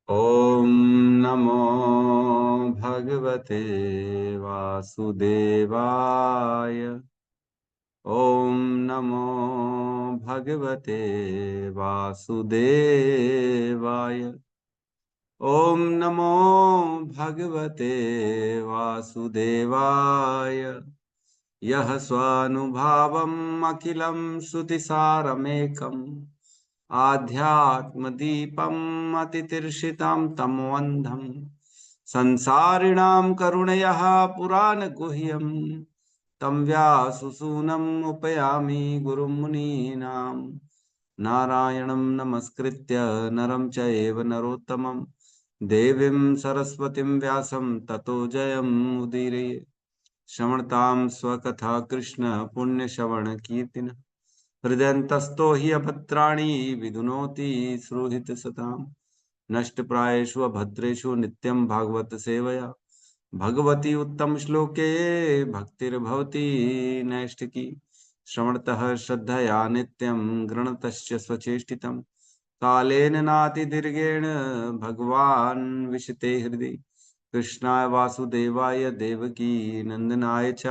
ॐ नमो भगवते वासुदेवाय। ॐ नमो भगवते वासुदेवाय। ॐ नमो भगवते वासुदेवाय। यः स्वानुभावम् अखिलं श्रुतिसारमेकम् आध्यात्मदीपम् अतितीर्षितां तमोऽन्धम् संसारिणां करुणयः पुराणगुह्यम् तं व्याससूनम् उपयामि गुरुं मुनीनां। नारायणं नमस्कृत्य नरं चैव नरोत्तमं देवीं सरस्वतीं व्यासं ततो जयमुदीरये। श्रवणतां स्वकथा कृष्ण पुण्यश्रवण कीर्तिन हृदयन्तस्तो हि अभद्राणि विधुनोति श्रुहित सताम्। नष्टप्रायेषु अभद्रेषु नित्यं भागवत सेवया भगवती उत्तम श्लोके भक्तिर्भवति नैष्ठिकी। श्रवणतः श्रद्धया नित्यं गृणतश्च स्वचेष्टितं कालेन नातिदीर्घेण भगवान् विशते हृदि। कृष्णाय वासुदेवाय देवकी नंदनाय च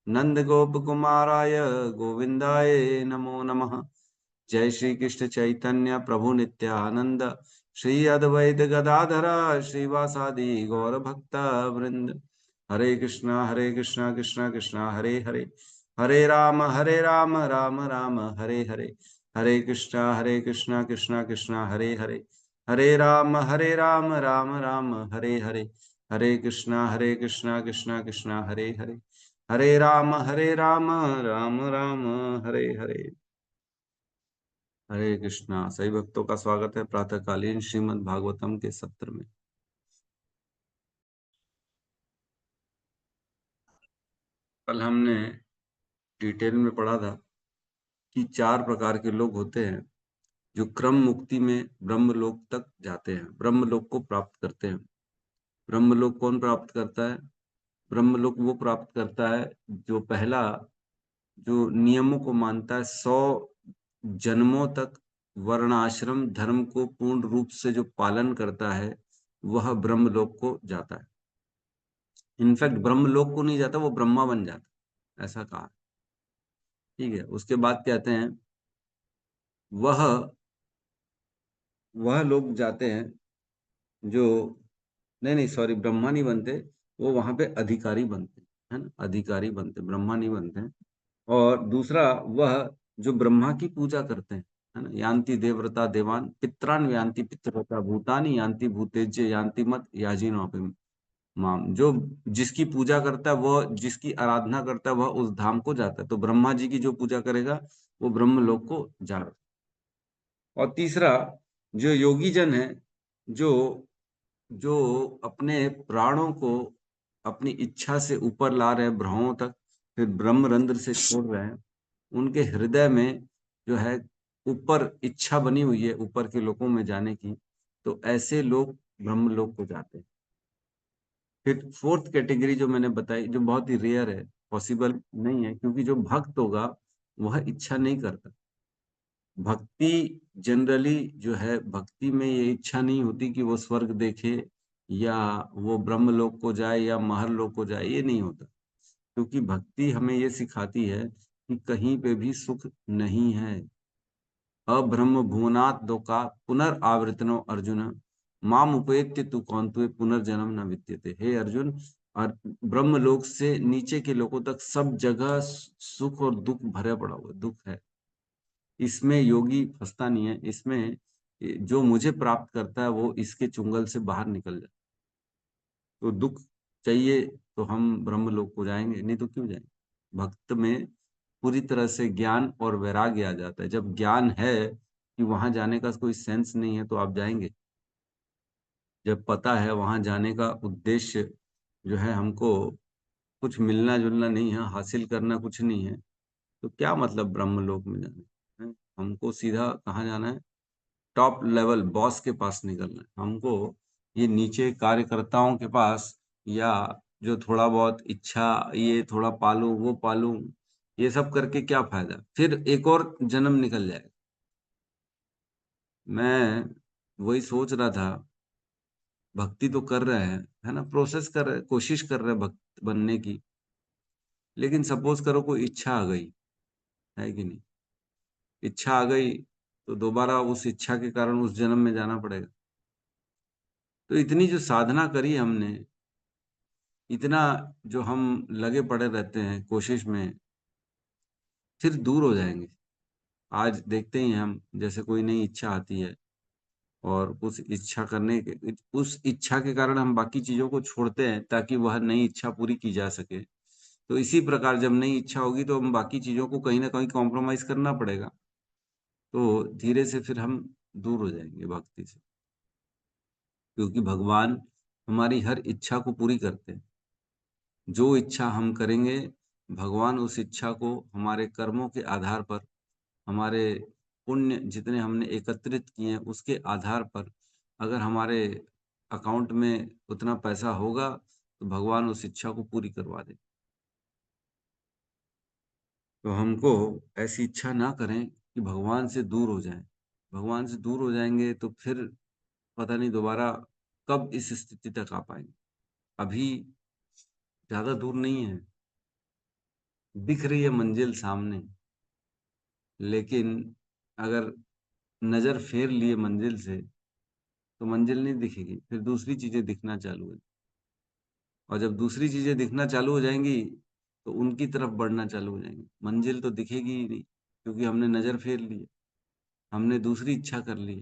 नंदगोपकुमाराय गोविंदाय नमो नमः। जय श्री कृष्ण चैतन्य प्रभु नित्यानंद श्री अद्वैत गदाधर श्रीवासादि गौर भक्त वृंद। हरे कृष्णा कृष्णा कृष्णा हरे हरे, हरे राम राम राम हरे हरे। हरे कृष्णा कृष्णा कृष्णा हरे हरे, हरे राम राम राम हरे हरे। हरे कृष्णा कृष्णा कृष्णा हरे हरे, हरे राम राम राम हरे हरे। हरे कृष्णा। सभी भक्तों का स्वागत है प्रातःकालीन श्रीमद् भागवतम के सत्र में। कल हमने डिटेल में पढ़ा था कि 4 प्रकार के लोग होते हैं जो क्रम मुक्ति में ब्रह्मलोक तक जाते हैं, ब्रह्मलोक को प्राप्त करते हैं। ब्रह्मलोक कौन प्राप्त करता है? ब्रह्मलोक वो प्राप्त करता है जो पहला जो नियमों को मानता है, 100 जन्मों तक वर्णाश्रम धर्म को पूर्ण रूप से जो पालन करता है, वह ब्रह्मलोक को जाता है। इनफैक्ट ब्रह्मलोक को नहीं जाता, वो ब्रह्मा बन जाता, ऐसा कहा। ठीक है। उसके बाद कहते हैं वह लोग जाते हैं जो, नहीं नहीं सॉरी, ब्रह्मा नहीं बनते, वो वहां पे अधिकारी बनते हैं, है ना, अधिकारी बनते, ब्रह्मा नहीं बनते हैं। और दूसरा, वह जो ब्रह्मा की पूजा करते हैं, है ना, यान्ति देवव्रता देवान पित्रान यान्ति पितृव्रता भूतानि यान्ति भूतेज्य यान्ति मत याजिनोपि माम। जो जिसकी पूजा करता है, वह जिसकी आराधना करता है, वह उस धाम को जाता है। तो ब्रह्मा जी की जो पूजा करेगा वो ब्रह्मलोक को जाएगा। और तीसरा, जो योगी जन है, जो जो अपने प्राणों को अपनी इच्छा से ऊपर ला रहे हैं भ्रमों तक, फिर ब्रह्मरंध्र से छोड़ रहे हैं, उनके हृदय में जो है ऊपर इच्छा बनी हुई है ऊपर के लोकों में जाने की, तो ऐसे लोग ब्रह्मलोक को जाते हैं। फिर फोर्थ कैटेगरी जो मैंने बताई, जो बहुत ही रेयर है, पॉसिबल नहीं है, क्योंकि जो भक्त होगा वह इच्छा नहीं करता। भक्ति जनरली जो है, भक्ति में ये इच्छा नहीं होती कि वो स्वर्ग देखे या वो ब्रह्मलोक को जाए या महर्लोक को जाए, ये नहीं होता। क्योंकि भक्ति हमें ये सिखाती है कि कहीं पे भी सुख नहीं है। अब्रह्म भुवनात् लोका पुनर्आवर्तनो अर्जुन माम उपेत्य तु कौन्ते पुनर्जन्म न विद्यते। हे अर्जुन, और ब्रह्मलोक से नीचे के लोगों तक सब जगह सुख और दुख भरे पड़ा हुआ, दुख है। इसमें योगी फंसता नहीं है। इसमें जो मुझे प्राप्त करता है वो इसके चुंगल से बाहर निकल जाए। तो दुख चाहिए तो हम ब्रह्मलोक को जाएंगे, नहीं तो क्यों जाएंगे। भक्त में पूरी तरह से ज्ञान और वैराग्य आ जाता है। जब ज्ञान है कि वहां जाने का कोई सेंस नहीं है, तो आप जाएंगे। जब पता है वहां जाने का उद्देश्य जो है, हमको कुछ मिलना जुलना नहीं है, हासिल करना कुछ नहीं है, तो क्या मतलब ब्रह्मलोक में जाने है? हमको सीधा कहाँ जाना है? टॉप लेवल बॉस के पास निकलना है हमको। ये नीचे कार्यकर्ताओं के पास, या जो थोड़ा बहुत इच्छा, ये थोड़ा पालूं वो पालूं, ये सब करके क्या फायदा? फिर एक और जन्म निकल जाएगा। मैं वही सोच रहा था भक्ति तो कर रहे हैं, है ना, प्रोसेस कर रहे, कोशिश कर रहे हैं भक्त बनने की। लेकिन सपोज करो कोई इच्छा आ गई, है कि नहीं? इच्छा आ गई तो दोबारा उस इच्छा के कारण उस जन्म में जाना पड़ेगा। तो इतनी जो साधना करी हमने, इतना जो हम लगे पड़े रहते हैं कोशिश में, फिर दूर हो जाएंगे। आज देखते ही हैं हम, जैसे कोई नई इच्छा आती है और उस इच्छा के कारण हम बाकी चीजों को छोड़ते हैं ताकि वह नई इच्छा पूरी की जा सके। तो इसी प्रकार जब नई इच्छा होगी तो हम बाकी चीजों को कहीं ना कहीं कॉम्प्रोमाइज करना पड़ेगा। तो धीरे से फिर हम दूर हो जाएंगे भक्ति से, क्योंकि भगवान हमारी हर इच्छा को पूरी करते हैं। जो इच्छा हम करेंगे, भगवान उस इच्छा को हमारे कर्मों के आधार पर, हमारे पुण्य जितने हमने एकत्रित किए हैं उसके आधार पर, अगर हमारे अकाउंट में उतना पैसा होगा तो भगवान उस इच्छा को पूरी करवा दे। तो हमको ऐसी इच्छा ना करें कि भगवान से दूर हो जाएं। भगवान से दूर हो जाएंगे तो फिर पता नहीं दोबारा कब इस स्थिति तक आ पाएंगे। अभी ज्यादा दूर नहीं है, दिख रही है मंजिल सामने, लेकिन अगर नजर फेर लिए मंजिल से तो मंजिल नहीं दिखेगी, फिर दूसरी चीजें दिखना चालू है। और जब दूसरी चीजें दिखना चालू हो जाएंगी तो उनकी तरफ बढ़ना चालू हो जाएंगे। मंजिल तो दिखेगी ही नहीं, क्योंकि हमने नजर फेर ली, हमने दूसरी इच्छा कर ली।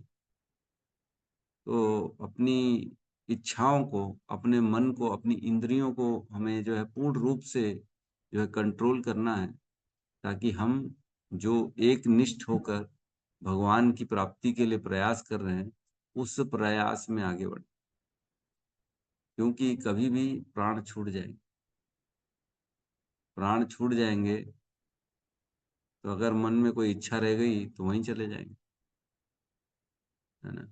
तो अपनी इच्छाओं को, अपने मन को, अपनी इंद्रियों को हमें जो है पूर्ण रूप से जो है कंट्रोल करना है, ताकि हम जो एक निष्ठ होकर भगवान की प्राप्ति के लिए प्रयास कर रहे हैं उस प्रयास में आगे बढ़े। क्योंकि कभी भी प्राण छूट जाएंगे, प्राण छूट जाएंगे तो अगर मन में कोई इच्छा रह गई तो वहीं चले जाएंगे, है ना।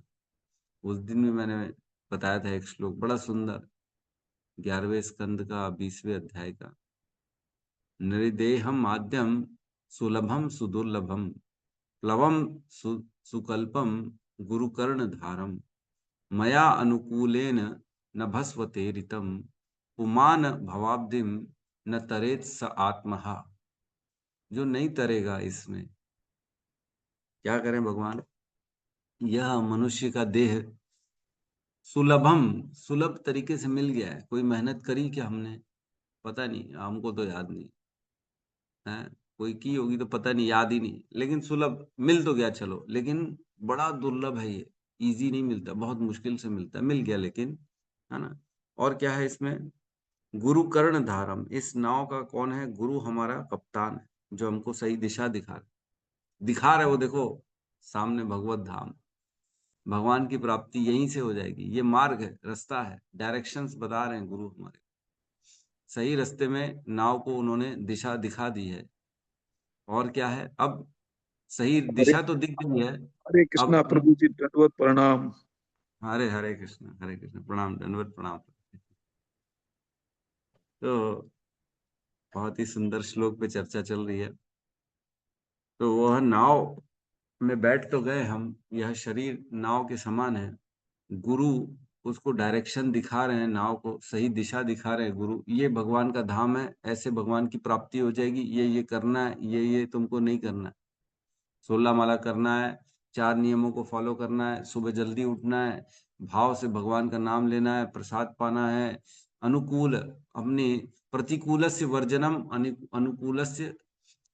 उस दिन भी मैंने बताया था एक श्लोक बड़ा सुंदर, 11वें स्कंद का 20वें अध्याय का। नृदेहम आद्यम सुलभम सुदुर्लभम प्लवम सुकल्पम गुरुकर्ण धारम मया अनुकूलेन नभस्वते ऋतम पुमान भवाब्दिम न तरेत स आत्महा। जो नहीं तरेगा इसमें, क्या करें भगवान? यह मनुष्य का देह सुलभम, सुलभ तरीके से मिल गया है। कोई मेहनत करी क्या हमने? पता नहीं, हमको तो याद नहीं है। कोई की होगी तो पता नहीं, याद ही नहीं, लेकिन सुलभ मिल तो गया, चलो। लेकिन बड़ा दुर्लभ है ये, इजी नहीं मिलता, बहुत मुश्किल से मिलता है, मिल गया लेकिन, है ना। और क्या है इसमें? गुरु कर्ण धारम, इस नाव का कौन है? गुरु हमारा कप्तान है, जो हमको सही दिशा दिखा रहे। वो देखो सामने भगवत धाम, भगवान की प्राप्ति यहीं से हो जाएगी। ये मार्ग है, रास्ता है, डायरेक्शंस बता रहे हैं गुरु हमारे। सही रास्ते में नाव को उन्होंने दिशा दिखा दी है। और क्या है अब? सही हरे दिशा तो दिख गई है। हरे अब कृष्णा प्रभु जी, दंडवत प्रणाम। हरे हरे कृष्ण, हरे कृष्ण, प्रणाम, दंडवत प्रणाम। तो बहुत ही सुंदर श्लोक पे चर्चा चल रही है। तो वह नाव में बैठ तो गए हम, यह शरीर नाव के समान है। गुरु उसको डायरेक्शन दिखा रहे हैं, नाव को सही दिशा दिखा रहे हैं गुरु। ये भगवान का धाम है, ऐसे भगवान की प्राप्ति हो जाएगी, ये करना है, ये तुमको नहीं करना है। 16 माला करना है, 4 नियमों को फॉलो करना है, सुबह जल्दी उठना है, भाव से भगवान का नाम लेना है, प्रसाद पाना है, अनुकूल अपनी प्रतिकूलस्य वर्जनम, अनुकूलस्य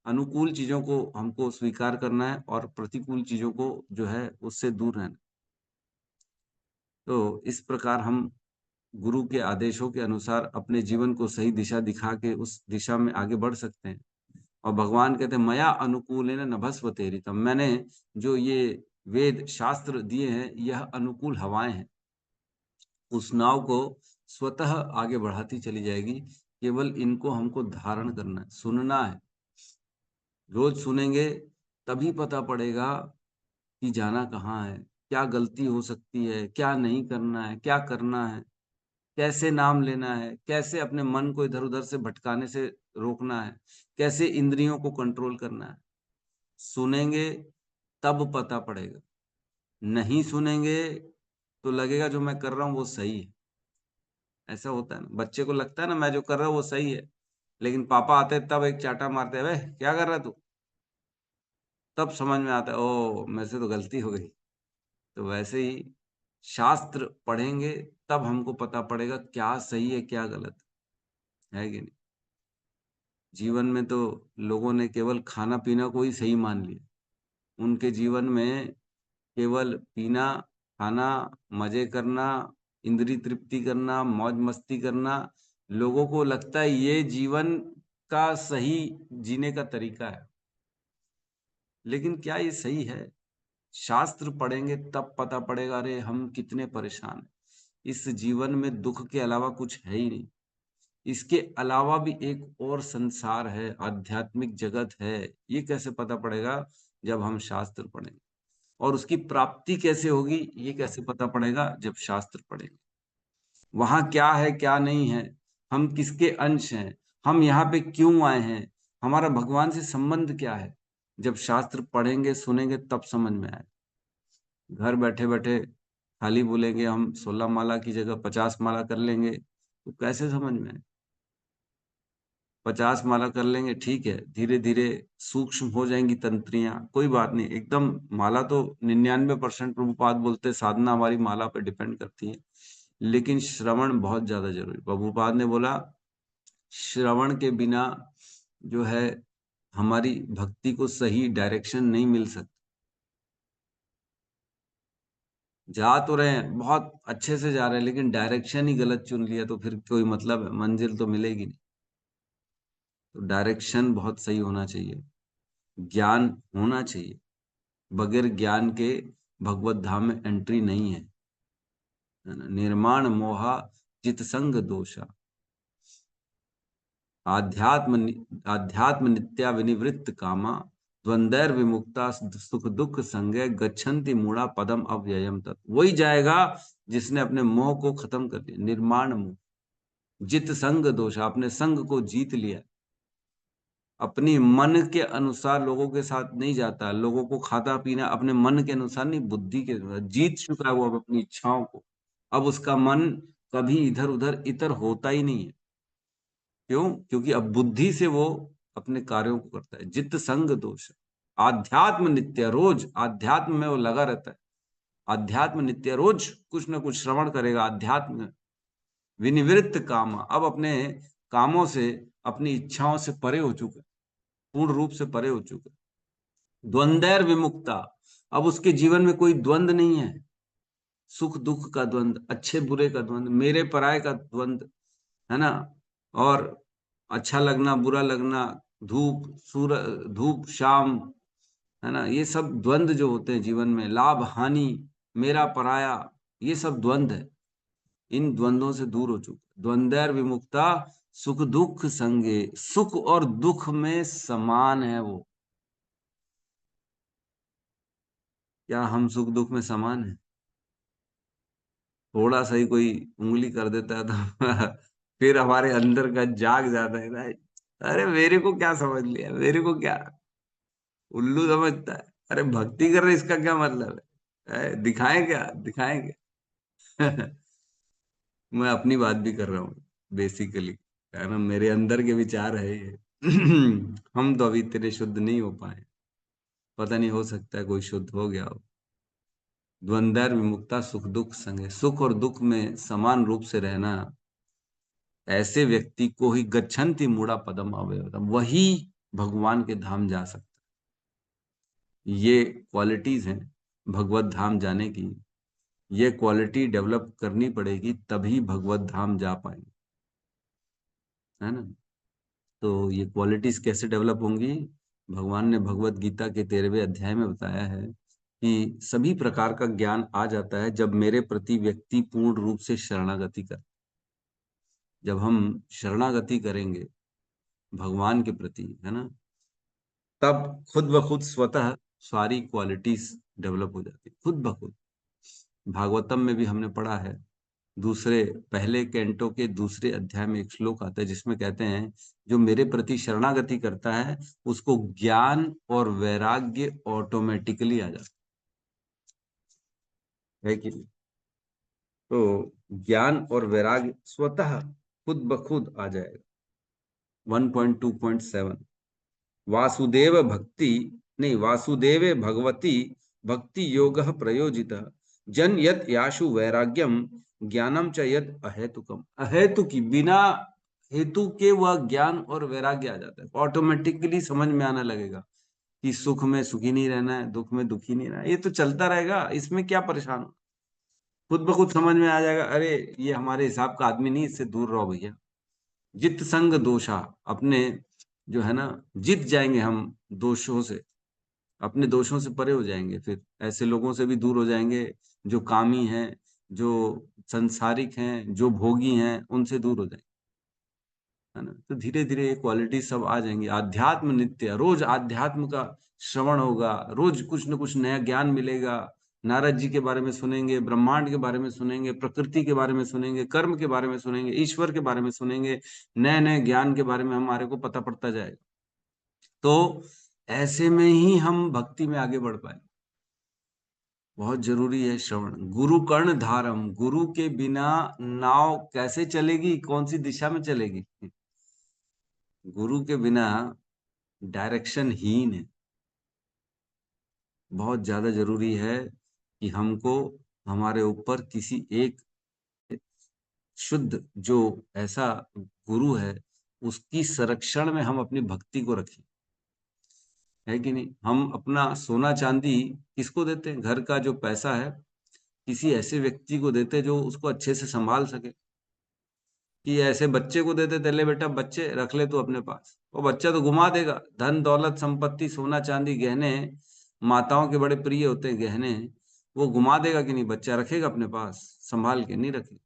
अनुकूल चीजों को हमको स्वीकार करना है और प्रतिकूल चीजों को जो है उससे दूर रहना। तो इस प्रकार हम गुरु के आदेशों के अनुसार अपने जीवन को सही दिशा दिखा के उस दिशा में आगे बढ़ सकते हैं। और भगवान कहते हैं मया अनुकूल है नभस्व तेरितम, मैंने जो ये वेद शास्त्र दिए हैं यह अनुकूल हवाएं हैं, उस नाव को स्वतः आगे बढ़ाती चली जाएगी। केवल इनको हमको धारण करना है, सुनना है। रोज सुनेंगे तभी पता पड़ेगा कि जाना कहाँ है, क्या गलती हो सकती है, क्या नहीं करना है, क्या करना है, कैसे नाम लेना है, कैसे अपने मन को इधर उधर से भटकाने से रोकना है, कैसे इंद्रियों को कंट्रोल करना है। सुनेंगे तब पता पड़ेगा, नहीं सुनेंगे तो लगेगा जो मैं कर रहा हूँ वो सही है। ऐसा होता है ना, बच्चे को लगता है ना मैं जो कर रहा हूँ वो सही है, लेकिन पापा आते हैं तब एक चाटा मारते हैं, वे क्या कर रहा है तू, तब समझ में आता है ओ मेरे से तो गलती हो गई। तो वैसे ही शास्त्र पढ़ेंगे तब हमको पता पड़ेगा क्या सही है क्या गलत है कि नहीं। जीवन में तो लोगों ने केवल खाना पीना को ही सही मान लिया। उनके जीवन में केवल पीना, खाना, मजे करना, इंद्रिय तृप्ति करना, मौज मस्ती करना, लोगों को लगता है ये जीवन का सही जीने का तरीका है। लेकिन क्या ये सही है? शास्त्र पढ़ेंगे तब पता पड़ेगा, अरे हम कितने परेशान हैं। इस जीवन में दुख के अलावा कुछ है ही नहीं। इसके अलावा भी एक और संसार है, आध्यात्मिक जगत है। ये कैसे पता पड़ेगा? जब हम शास्त्र पढ़ेंगे। और उसकी प्राप्ति कैसे होगी ये कैसे पता पड़ेगा? जब शास्त्र पढ़ेंगे। वहां क्या है क्या नहीं है, हम किसके अंश हैं, हम यहाँ पे क्यों आए हैं, हमारा भगवान से संबंध क्या है, जब शास्त्र पढ़ेंगे सुनेंगे तब समझ में आए। घर बैठे बैठे खाली बोलेंगे हम 16 माला की जगह 50 माला कर लेंगे, तो कैसे समझ में आए? 50 माला कर लेंगे ठीक है, धीरे धीरे सूक्ष्म हो जाएंगी तंत्रियां, कोई बात नहीं, एकदम माला तो 99% प्रभुपाद बोलते साधना हमारी माला पे डिपेंड करती है। लेकिन श्रवण बहुत ज्यादा जरूरी। प्रभुपाद ने बोला श्रवण के बिना जो है हमारी भक्ति को सही डायरेक्शन नहीं मिल सकती। जा तो रहे हैं बहुत अच्छे से जा रहे हैं, लेकिन डायरेक्शन ही गलत चुन लिया तो फिर कोई मतलब है, मंजिल तो मिलेगी नहीं। तो डायरेक्शन बहुत सही होना चाहिए, ज्ञान होना चाहिए। बगैर ज्ञान के भगवत धाम में एंट्री नहीं है ना? निर्माण मोहा जित संग दोषा, आध्यात्म नित्या विनिवृत्त कामा, द्वंद्वैर विमुक्ता सुख दुख संगे गच्छन्ति मूढ़ा पदम अव्ययम तत्। वही जाएगा जिसने अपने मोह को खत्म कर दिया। निर्माण मोह जित संग दोषा, अपने संग को जीत लिया। अपनी मन के अनुसार लोगों के साथ नहीं जाता, लोगों को खाता पीना अपने मन के अनुसार नहीं, बुद्धि के अनुसार जीत चुका है वो अब अपनी इच्छाओं को। अब उसका मन कभी इधर उधर इतर होता ही नहीं है। क्यों? क्योंकि अब बुद्धि से वो अपने कार्यों को करता है। जित संग दोष, आध्यात्म नित्य, रोज आध्यात्म में वो लगा रहता है। अध्यात्म नित्य, रोज कुछ ना कुछ श्रवण करेगा अध्यात्म में। विनिवृत्त काम, अब अपने कामों से अपनी इच्छाओं से परे हो चुका है, पूर्ण रूप से परे हो चुका है। द्वंद्वैर विमुक्ता, अब उसके जीवन में कोई द्वंद नहीं है। सुख दुख का द्वंद, अच्छे बुरे का द्वंद, मेरे पराये का द्वंद, है ना? और अच्छा लगना बुरा लगना, धूप सूर धूप शाम, है ना? ये सब द्वंद जो होते हैं जीवन में, लाभ हानि, मेरा पराया, ये सब द्वंद है। इन द्वंद्वों से दूर हो चुके, द्वंद्वैर विमुक्ता सुख दुख संगे, सुख और दुख में समान है वो। क्या हम सुख दुख में समान है? थोड़ा सा ही कोई उंगली कर देता है तो फिर हमारे अंदर का जाग जाता है ना, अरे मेरे को क्या समझ लिया, मेरे को क्या, उल्लू समझता है। अरे भक्ति कर रहे इसका क्या मतलब है? दिखाएं क्या, दिखाएं क्या? मैं अपनी बात भी कर रहा हूँ बेसिकली, है ना? मेरे अंदर के विचार है ये। हम तो अभी इतने शुद्ध नहीं हो पाए, पता नहीं, हो सकता है कोई शुद्ध हो गया हो। द्वंद्वैर विमुक्ता सुख दुख संगे, सुख और दुख में समान रूप से रहना, ऐसे व्यक्ति को ही गच्छन्ति मूढ़ा पदम अव्ययम, वही भगवान के धाम जा सकता है। ये क्वालिटीज हैं भगवत धाम जाने की। ये क्वालिटी डेवलप करनी पड़ेगी तभी भगवत धाम जा पाएंगे, है ना? तो ये क्वालिटीज कैसे डेवलप होंगी? भगवान ने भगवत गीता के 13वें अध्याय में बताया है कि सभी प्रकार का ज्ञान आ जाता है जब मेरे प्रति व्यक्ति पूर्ण रूप से शरणागति कर। जब हम शरणागति करेंगे भगवान के प्रति, है ना, तब खुद ब खुद स्वतः सारी क्वालिटीज डेवलप हो जाती खुद ब खुद। भागवतम में भी हमने पढ़ा है, दूसरे पहले कैंटो के दूसरे अध्याय में एक श्लोक आता है जिसमें कहते हैं जो मेरे प्रति शरणागति करता है उसको ज्ञान और वैराग्य ऑटोमेटिकली आ जाता है कि नहीं? तो ज्ञान और वैराग्य स्वतः खुद ब खुद आ जाएगा। 1.2.7 वासुदेव भक्ति नहीं, वासुदेवे भगवती भक्ति योग प्रयोजित जन यत याशु वैराग्यम ज्ञानम च यत अहेतुकम। अहेतु की, बिना हेतु के वह ज्ञान और वैराग्य आ जाता है, ऑटोमेटिकली समझ में आने लगेगा कि सुख में सुखी नहीं रहना है, दुख में दुखी नहीं रहना है, ये तो चलता रहेगा, इसमें क्या परेशान हो। खुद ब खुद समझ में आ जाएगा, अरे ये हमारे हिसाब का आदमी नहीं, इससे दूर रहो भैया। जित संग दोषा, अपने जो है ना, जीत जाएंगे हम दोषों से, अपने दोषों से परे हो जाएंगे, फिर ऐसे लोगों से भी दूर हो जाएंगे जो कामी हैं, जो संसारिक हैं, जो भोगी हैं, उनसे दूर हो जाएंगे, है ना। तो धीरे धीरे ये क्वालिटी सब आ जाएंगी। आध्यात्म नित्य, रोज आध्यात्म का श्रवण होगा, रोज कुछ न कुछ नया ज्ञान मिलेगा। नारद जी के बारे में सुनेंगे, ब्रह्मांड के बारे में सुनेंगे, प्रकृति के बारे में सुनेंगे, कर्म के बारे में सुनेंगे, ईश्वर के बारे में सुनेंगे, नए नए ज्ञान के बारे में हमारे को पता पड़ता जाएगा। तो ऐसे में ही हम भक्ति में आगे बढ़ पाए। बहुत जरूरी है श्रवण। गुरु कर्ण धारम, गुरु के बिना नाव कैसे चलेगी, कौन सी दिशा में चलेगी। गुरु के बिना डायरेक्शन हीन है। बहुत ज्यादा जरूरी है कि हमको हमारे ऊपर किसी एक शुद्ध जो ऐसा गुरु है, उसकी संरक्षण में हम अपनी भक्ति को रखें, है कि नहीं। हम अपना सोना चांदी किसको देते हैं, घर का जो पैसा है किसी ऐसे व्यक्ति को देते हैं जो उसको अच्छे से संभाल सके। कि ऐसे बच्चे को देते थे, ले बेटा बच्चे रख ले तू अपने पास, वो बच्चा तो घुमा देगा। धन दौलत संपत्ति सोना चांदी गहने, माताओं के बड़े प्रिय होते हैं गहने, वो घुमा देगा कि नहीं, बच्चा रखेगा अपने पास संभाल के, नहीं रखेगा।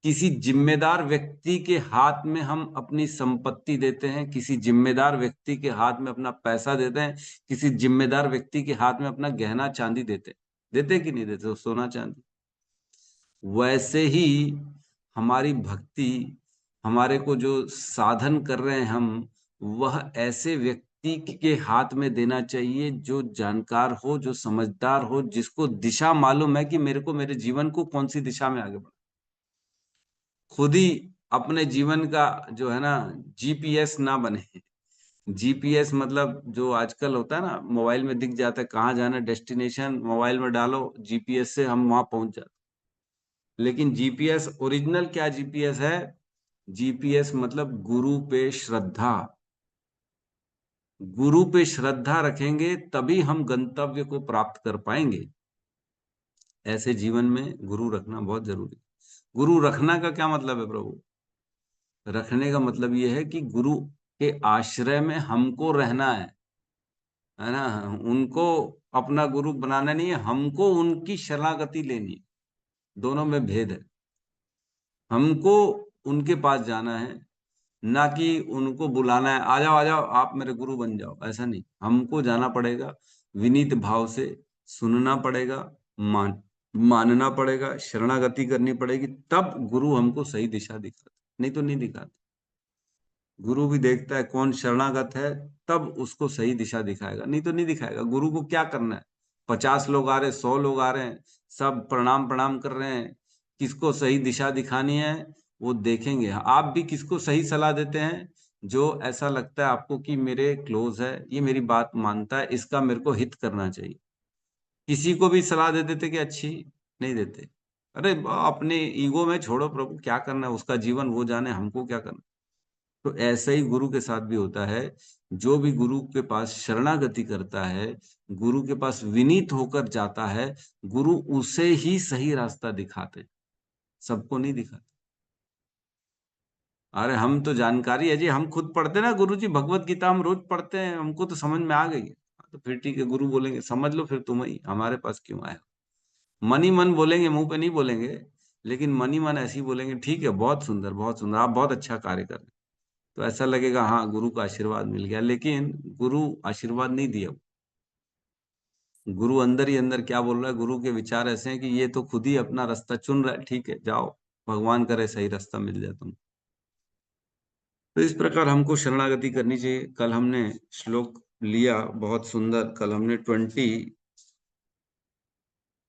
किसी जिम्मेदार व्यक्ति के हाथ में हम अपनी संपत्ति देते हैं, किसी जिम्मेदार व्यक्ति के हाथ में अपना पैसा देते हैं, किसी जिम्मेदार व्यक्ति के हाथ में अपना गहना चांदी देते हैं, देते कि नहीं देते, सोना चांदी। वैसे ही हमारी भक्ति, हमारे को जो साधन कर रहे हैं हम, वह ऐसे व्यक्ति के हाथ में देना चाहिए जो जानकार हो, जो समझदार हो, जिसको दिशा मालूम है कि मेरे को मेरे जीवन को कौन सी दिशा में आगे बढ़। खुद ही अपने जीवन का जो है ना जीपीएस ना बने। जीपीएस मतलब जो आजकल होता है ना, मोबाइल में दिख जाता है कहाँ जाना, डेस्टिनेशन मोबाइल में डालो, जीपीएस से हम वहां पहुंच जाते। लेकिन जीपीएस ओरिजिनल क्या जीपीएस है, जीपीएस मतलब गुरु पे श्रद्धा। गुरु पे श्रद्धा रखेंगे तभी हम गंतव्य को प्राप्त कर पाएंगे। ऐसे जीवन में गुरु रखना बहुत जरूरी है। गुरु रखना का क्या मतलब है प्रभु, रखने का मतलब यह है कि गुरु के आश्रय में हमको रहना है ना। उनको अपना गुरु बनाना नहीं है, हमको उनकी शरणागति लेनी है। दोनों में भेद है। हमको उनके पास जाना है, ना कि उनको बुलाना है, आ जाओ आ जाओ आप मेरे गुरु बन जाओ, ऐसा नहीं। हमको जाना पड़ेगा, विनीत भाव से सुनना पड़ेगा, मानना पड़ेगा, शरणागति करनी पड़ेगी, तब गुरु हमको सही दिशा दिखाता, नहीं तो नहीं दिखाता। गुरु भी देखता है कौन शरणागत है, तब उसको सही दिशा दिखाएगा, नहीं तो नहीं दिखाएगा। गुरु को क्या करना है, 50 लोग आ रहे, 100 लोग आ रहे हैं, सब प्रणाम प्रणाम कर रहे हैं, किसको सही दिशा दिखानी है वो देखेंगे। आप भी किसको सही सलाह देते हैं, जो ऐसा लगता है आपको कि मेरे क्लोज है, ये मेरी बात मानता है, इसका मेरे को हित करना चाहिए। किसी को भी सलाह दे देते कि अच्छी, नहीं देते। अरे अपने ईगो में छोड़ो प्रभु, क्या करना है उसका जीवन वो जाने, हमको क्या करना। तो ऐसा ही गुरु के साथ भी होता है। जो भी गुरु के पास शरणागति करता है, गुरु के पास विनीत होकर जाता है, गुरु उसे ही सही रास्ता दिखाते, सबको नहीं दिखाते। अरे हम तो जानकारी है जी, हम खुद पढ़ते ना गुरु जी, भगवत गीता हम रोज पढ़ते हैं, हमको तो समझ में आ गई है। तो फिर ठीक है, गुरु बोलेंगे समझ लो, फिर तुम ही हमारे पास क्यों आए हो। मन ही मन बोलेंगे, मुंह पे नहीं बोलेंगे, लेकिन मन ही मन ऐसे ही बोलेंगे, ठीक है बहुत सुंदर बहुत सुंदर, आप बहुत अच्छा कार्य कर रहे हैं। तो ऐसा लगेगा हाँ गुरु का आशीर्वाद मिल गया, लेकिन गुरु आशीर्वाद नहीं दिया। गुरु अंदर ही अंदर क्या बोल रहा है, गुरु के विचार ऐसे हैं कि ये तो खुद ही अपना रास्ता चुन रहा है, ठीक है जाओ, भगवान करे सही रास्ता मिल जाए तुम। तो इस प्रकार हमको शरणागति करनी चाहिए। कल हमने श्लोक लिया बहुत सुंदर, कल हमने 20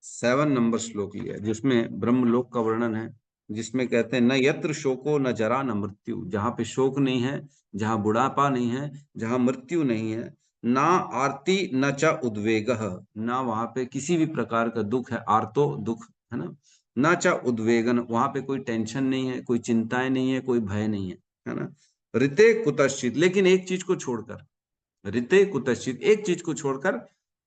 7 नंबर श्लोक लिया जिसमें ब्रह्मलोक का वर्णन है, जिसमें कहते हैं न यत्र शोको न जरा न मृत्यु, जहाँ पे शोक नहीं है, जहाँ बुढ़ापा नहीं है, जहाँ मृत्यु नहीं है, ना आरती न च उद्वेगः, ना वहां पे किसी भी प्रकार का दुख है, आर्तो दुख है ना, न च उद्वेगन, वहां पे कोई टेंशन नहीं है, कोई चिंताएं नहीं है, कोई भय नहीं है ना। ऋते कुतश्चित, लेकिन एक चीज को छोड़कर, ऋते कुतश्चित, एक चीज को छोड़कर,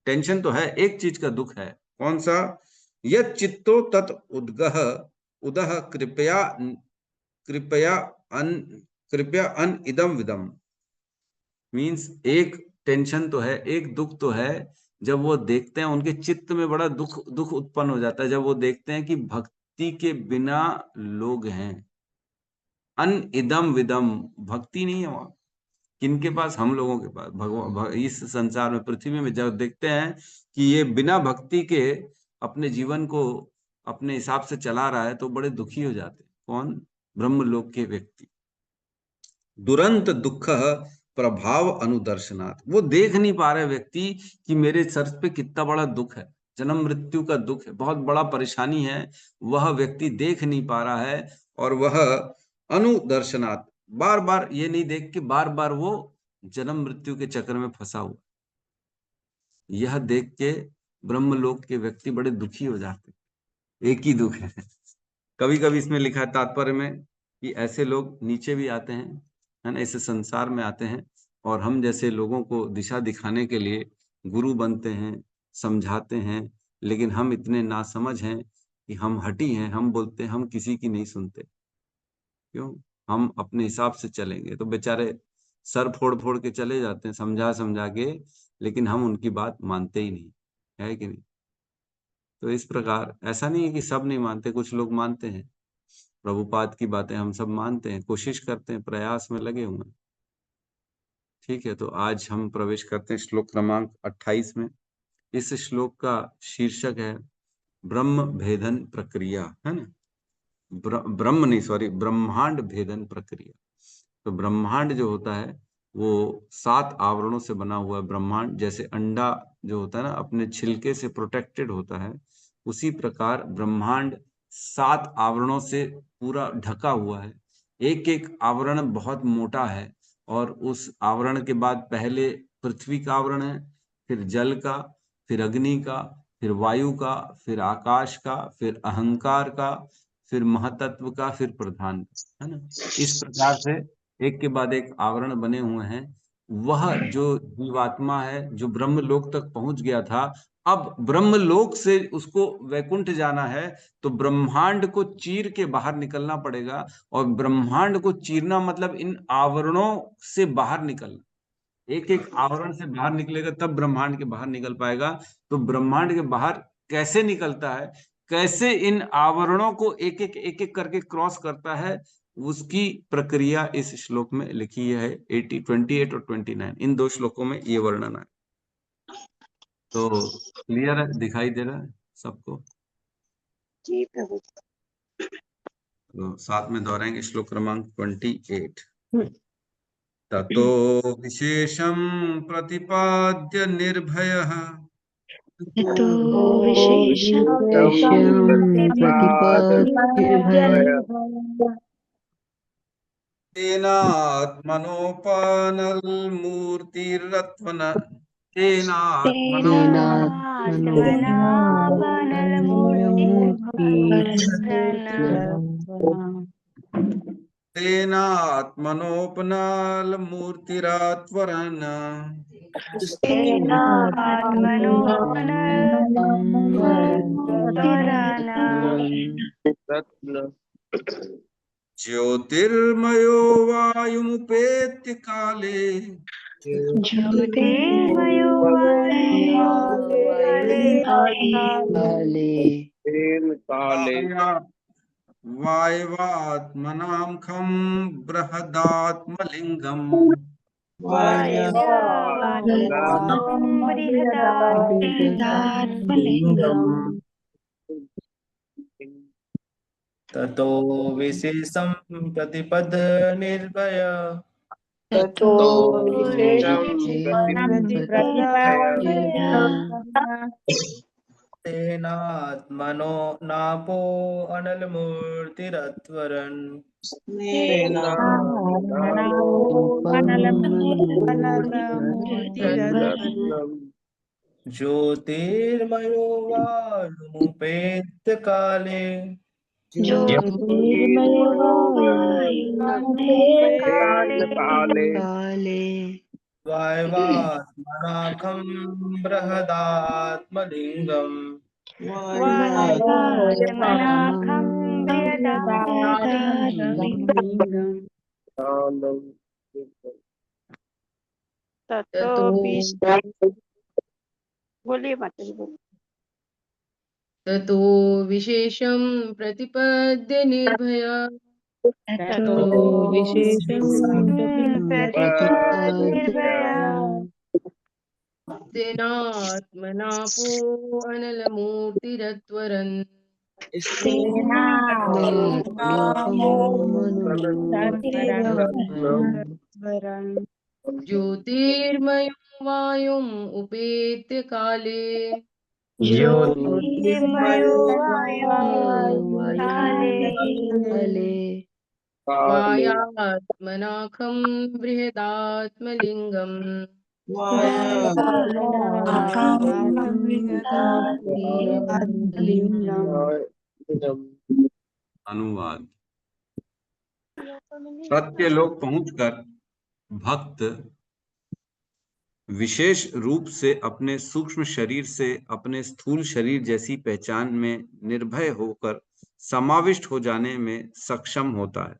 टेंशन तो है, एक चीज का दुख है, कौन सा? यत् चित्तो तत् उद्गह उदह कृपया कृपया अन कृपया अन इदम विदम, मीन्स एक टेंशन तो है, एक दुख तो है, जब वो देखते हैं उनके चित्त में बड़ा दुख दुख उत्पन्न हो जाता है, जब वो देखते हैं कि भक्ति के बिना लोग हैं, अन इदम विदम, भक्ति नहीं है वहां, किनके पास? हम लोगों के पास, इस संसार में, पृथ्वी में जब देखते हैं कि ये बिना भक्ति के अपने जीवन को अपने हिसाब से चला रहा है, तो बड़े दुखी हो जाते हैं। कौन? ब्रह्मलोक के व्यक्ति। दुरंत दुख प्रभाव अनुदर्शनात्, वो देख नहीं पा रहे व्यक्ति कि मेरे सर पे कितना बड़ा दुख है, जन्म मृत्यु का दुख है, बहुत बड़ा परेशानी है, वह व्यक्ति देख नहीं पा रहा है, और वह अनुदर्शनात्, बार बार ये नहीं देख के बार बार वो जन्म मृत्यु के चक्कर में फंसा हुआ, यह देख के ब्रह्मलोक के व्यक्ति बड़े दुखी हो जाते, एक ही दुख है। कभी कभी इसमें लिखा है तात्पर्य में कि ऐसे लोग नीचे भी आते हैं, है ना, ऐसे संसार में आते हैं, और हम जैसे लोगों को दिशा दिखाने के लिए गुरु बनते हैं, समझाते हैं, लेकिन हम इतने नासमझ हैं कि हम हठी हैं, हम बोलते हैं, हम किसी की नहीं सुनते। क्यों? हम अपने हिसाब से चलेंगे तो बेचारे सर फोड़ फोड़ के चले जाते हैं समझा समझा के, लेकिन हम उनकी बात मानते ही नहीं, है कि नहीं? तो इस प्रकार ऐसा नहीं है कि सब नहीं मानते, कुछ लोग मानते हैं, प्रभुपाद की बातें हम सब मानते हैं, कोशिश करते हैं, प्रयास में लगे हुए हैं। ठीक है, तो आज हम प्रवेश करते हैं श्लोक क्रमांक 28 में। इस श्लोक का शीर्षक है ब्रह्म भेदन प्रक्रिया, है ना, ब्रह्म नहीं, सॉरी, ब्रह्मांड भेदन प्रक्रिया। तो ब्रह्मांड जो होता है वो 7 आवरणों से बना हुआ है। ब्रह्मांड जैसे अंडा जो होता है ना अपने छिलके से प्रोटेक्टेड होता है, उसी प्रकार ब्रह्मांड 7 आवरणों से पूरा ढका हुआ है। एक एक आवरण बहुत मोटा है, और उस आवरण के बाद पहले पृथ्वी का आवरण है, फिर जल का, फिर अग्नि का, फिर वायु का, फिर आकाश का, फिर अहंकार का, फिर महतत्व का, फिर प्रधान का, है ना। इस प्रकार से एक के बाद एक आवरण बने हुए हैं। वह जो जीवात्मा है जो ब्रह्मलोक तक पहुंच गया था, अब ब्रह्मलोक से उसको वैकुंठ जाना है, तो ब्रह्मांड को चीर के बाहर निकलना पड़ेगा। और ब्रह्मांड को चीरना मतलब इन आवरणों से बाहर निकलना, एक एक आवरण से बाहर निकलेगा तब ब्रह्मांड के बाहर निकल पाएगा। तो ब्रह्मांड के बाहर कैसे निकलता है, कैसे इन आवरणों को एक एक करके क्रॉस करता है, उसकी प्रक्रिया इस श्लोक में लिखी है। 28 और 29 इन 2 श्लोकों में ये वर्णन है। तो क्लियर है, दिखाई दे रहा है सबको? जी प्रभु। तो साथ में दोहराएंगे श्लोक क्रमांक 28। ततो विशेषं प्रतिपाद्य निर्भयः तो विशेषं तेनात्मनोपनलमूर्तिरत्मन तेनात्मनोपनलमूर्तिरात्वरन् ज्योतिर्मयो वायुमुपेत्य काले ज्योतिर्मयो वायवात्मनां खं बृहदात्मलिङ्गम् ततो विशेषं प्रतिपद निर्भय ततो विशेषं तेनात्मनो नापो अनलमूर्तिरत्वरन् ज्योतिर्मयो वायुमुपेत्य काले ज्योतिर्मयो काले काले वायवात्मनाखं बृहदात्मलिङ्गम् वायुवात्मनाखं बृहदात्मलिङ्गम् ततोऽपि बोलिए माताजी बोलिए। ततो विशेषं प्रतिपद्य निर्भया ततो निर्भया तेनात्मनापो अनलमूर्तिरत्वरन् ज्योतिर्मयो वायुम् उपेत्य काले ज्योतिर्मयो वायुकाले वायात्मनाखं बृहदात्मलिङ्गम् अनुवाद। सत्यलोक पहुंचकर भक्त विशेष रूप से अपने सूक्ष्म शरीर से अपने स्थूल शरीर जैसी पहचान में निर्भय होकर समाविष्ट हो जाने में सक्षम होता है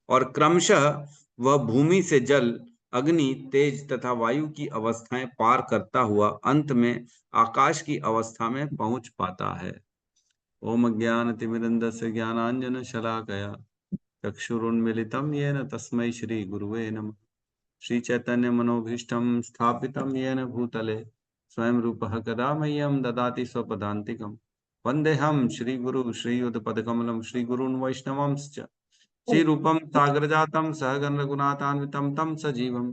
और क्रमशः वह भूमि से जल, अग्नि, तेज तथा वायु की अवस्थाएं पार करता हुआ अंत में आकाश की अवस्था में पहुंच पाता है। ओम ज्ञानतिमिरन्धस्य ज्ञानाञ्जनशलाकया चक्षुरुन्मीलितं येन तस्मै श्री गुरुवे नमः। श्री चैतन्य मनोभीष्टं स्थापितं येन भूतले स्वयं रूपः कदा मह्यं ददाति स्वपदान्तिकं। वन्देऽहं श्रीगुरु श्रीयुतपदकमलं श्रीगुरून् वैष्णवांश्च श्रीरूपं सागरजातं सहगण रघुनाथान्वितं तं सजीवं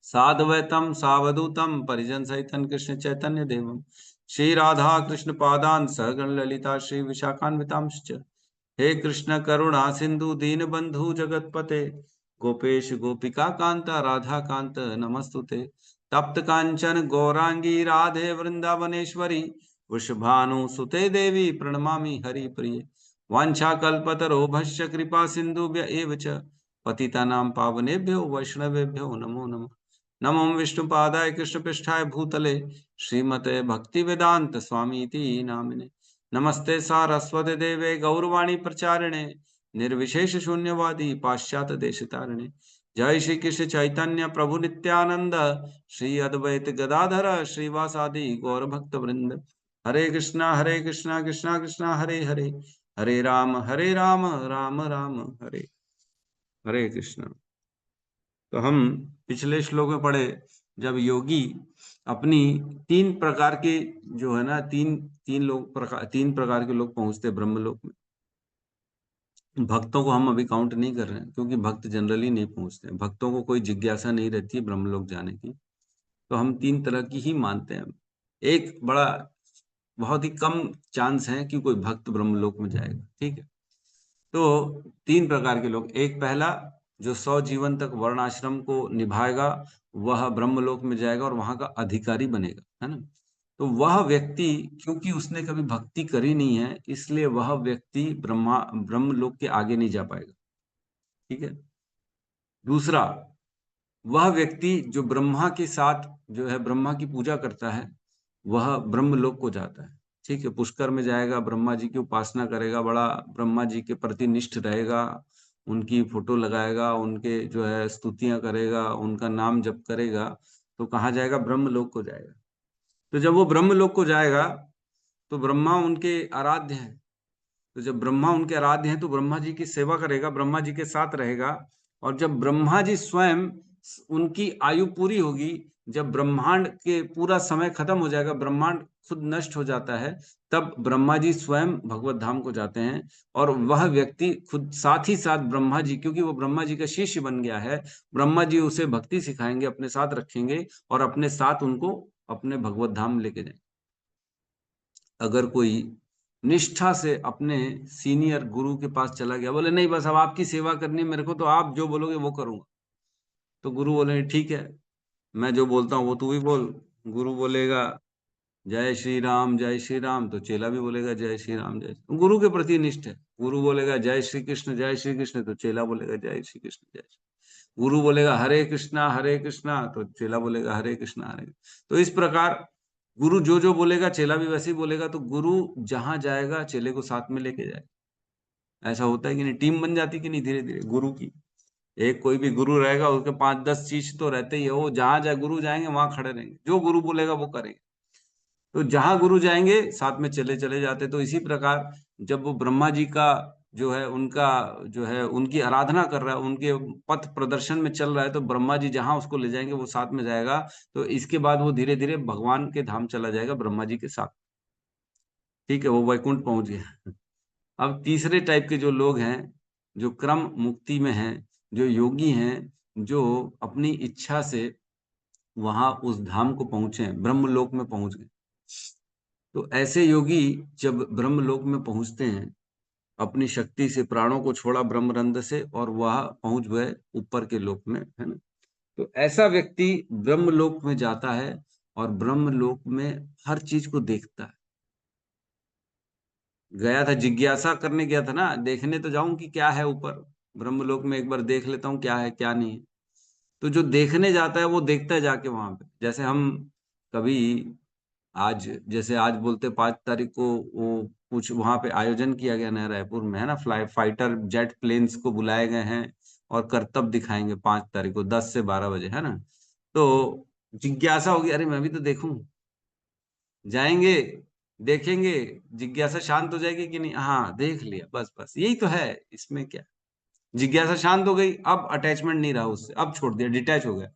साद्वैतं सावधूतं परिजन सहितं कृष्ण चैतन्य देवं श्री राधा कृष्ण पादान् सहगण ललिता श्री विशाखान्वितांश्च। हे कृष्ण करुणा सिंधु दीनबंधु जगतपते गोपेश गोपिका कांता राधा कांत नमस्तुते। तप्त कांचन गौरांगी राधे वृंदावनेश्वरी वृषभानुसुते देवी प्रणमामि हरिप्रिये। वाञ्छाकल्पतरोभश्च कृपा सिन्धुभ्य एव च पतितानां पावनेभ्यो वैष्णवेभ्यो नमो नमः। नमो विष्णुपादाय कृष्णपृष्ठाय भूतले श्रीमते भक्तिवेदांत स्वामीति नामिने। नमस्ते सारस्वते देवे गौरवाणी प्रचारिणे निर्विशेष शून्यवादी पाश्चात्य देशतारिणे। जय श्री कृष्ण चैतन्य प्रभु नित्यानंद श्री अद्वैत गदाधर श्रीवासादि गौर भक्त वृंद। हरे कृष्णा कृष्णा कृष्णा हरे हरे, हरे राम राम राम हरे हरे कृष्ण। तो हम पिछले श्लोक में पढ़े जब योगी अपनी तीन प्रकार के जो है ना तीन प्रकार के लोग पहुंचते ब्रह्मलोक में। भक्तों को हम अभी काउंट नहीं कर रहे हैं क्योंकि भक्त जनरली नहीं पहुंचते, भक्तों को कोई जिज्ञासा नहीं रहती है ब्रह्मलोक जाने की, तो हम तीन तरह की ही मानते हैं। एक बड़ा बहुत ही कम चांस है कि कोई भक्त ब्रह्मलोक में जाएगा, ठीक है। तो तीन प्रकार के लोग, एक पहला जो 100 जीवन तक वर्णाश्रम को निभाएगा वह ब्रह्मलोक में जाएगा और वहां का अधिकारी बनेगा, है ना। तो वह व्यक्ति क्योंकि उसने कभी भक्ति करी नहीं है इसलिए वह व्यक्ति ब्रह्मलोक के आगे नहीं जा पाएगा, ठीक है। दूसरा, वह व्यक्ति जो ब्रह्मा के साथ जो है ब्रह्मा की पूजा करता है वह ब्रह्मलोक को जाता है, ठीक है। पुष्कर में जाएगा, ब्रह्मा जी की उपासना करेगा, बड़ा ब्रह्मा जी के प्रति निष्ठ रहेगा, उनकी फोटो लगाएगा, उनके जो है स्तुतियां करेगा, उनका नाम जप करेगा, तो कहाँ जाएगा? ब्रह्मलोक को जाएगा। तो जब वो ब्रह्मलोक को जाएगा तो ब्रह्मा उनके आराध्य हैं, तो जब ब्रह्मा उनके आराध्य हैं तो ब्रह्मा जी की सेवा करेगा, ब्रह्मा जी के साथ रहेगा। और जब ब्रह्मा जी स्वयं उनकी आयु पूरी होगी, जब ब्रह्मांड के पूरा समय खत्म हो जाएगा, ब्रह्मांड खुद नष्ट हो जाता है, तब ब्रह्मा जी स्वयं भगवत धाम को जाते हैं और वह व्यक्ति खुद साथ ही साथ ब्रह्मा जी, क्योंकि वो ब्रह्मा जी का शिष्य बन गया है, ब्रह्मा जी उसे भक्ति सिखाएंगे, अपने साथ रखेंगे और अपने साथ उनको अपने भगवत धाम लेके जाएंगे। अगर कोई निष्ठा से अपने सीनियर गुरु के पास चला गया, बोले नहीं बस अब आपकी सेवा करनी है मेरे को, तो आप जो बोलोगे वो करूंगा, तो गुरु बोले ठीक है, मैं जो बोलता हूँ वो तू भी बोल। गुरु बोलेगा जय श्री राम, तो चेला भी बोलेगा जय श्री राम जय श्री। गुरु के प्रति निष्ठ है। गुरु बोलेगा जय श्री कृष्ण, तो चेला बोलेगा जय श्री कृष्ण जय श्री। गुरु बोलेगा हरे कृष्णा, तो चेला बोलेगा हरे कृष्णा हरे। तो इस प्रकार गुरु जो जो बोलेगा चेला भी वैसे ही बोलेगा, तो गुरु जहां जाएगा चेले को साथ में लेके जाएगा। ऐसा होता है कि नहीं, टीम बन जाती कि नहीं धीरे धीरे गुरु की। एक कोई भी गुरु रहेगा, उसके 5-10 शिष्य तो रहते ही है, वो जहां जाए गुरु जाएंगे वहां खड़े रहेंगे, जो गुरु बोलेगा वो करेंगे। तो जहां गुरु जाएंगे साथ में चले चले जाते। तो इसी प्रकार जब वो ब्रह्मा जी का जो है उनका जो है उनकी आराधना कर रहा है, उनके पथ प्रदर्शन में चल रहा है, तो ब्रह्मा जी जहां उसको ले जाएंगे वो साथ में जाएगा। तो इसके बाद वो धीरे धीरे भगवान के धाम चला जाएगा ब्रह्मा जी के साथ। ठीक है, वो वैकुंठ पहुंच गया। अब तीसरे टाइप के जो लोग हैं, जो क्रम मुक्ति में हैं, जो योगी हैं, जो अपनी इच्छा से वहां उस धाम को पहुंचे, ब्रह्मलोक में पहुंच गए। तो ऐसे योगी जब ब्रह्मलोक में पहुंचते हैं, अपनी शक्ति से प्राणों को छोड़ा ब्रह्मरंध्र से और वह पहुंच गए ऊपर के लोक में, है ना। तो ऐसा व्यक्ति ब्रह्मलोक में जाता है और ब्रह्मलोक में हर चीज को देखता है। गया था, जिज्ञासा करने गया था ना, देखने तो जाऊं कि क्या है ऊपर ब्रह्मलोक में, एक बार देख लेता हूँ क्या है क्या नहीं है। तो जो देखने जाता है वो देखता है जाके वहां पे। जैसे हम कभी आज, जैसे आज बोलते 5 तारीख को वो कुछ वहां पे आयोजन किया गया नया रायपुर में, है ना, फाइटर जेट प्लेन्स को बुलाए गए हैं और करतब दिखाएंगे 5 तारीख को 10 से 12 बजे, है ना। तो जिज्ञासा होगी, अरे मैं भी तो देखूं। जाएंगे, देखेंगे, जिज्ञासा शांत हो जाएगी कि नहीं, हाँ देख लिया, बस बस यही तो है, इसमें क्या। जिज्ञासा शांत हो गई, अब अटैचमेंट नहीं रहा उससे, अब छोड़ दिया, डिटैच हो गया,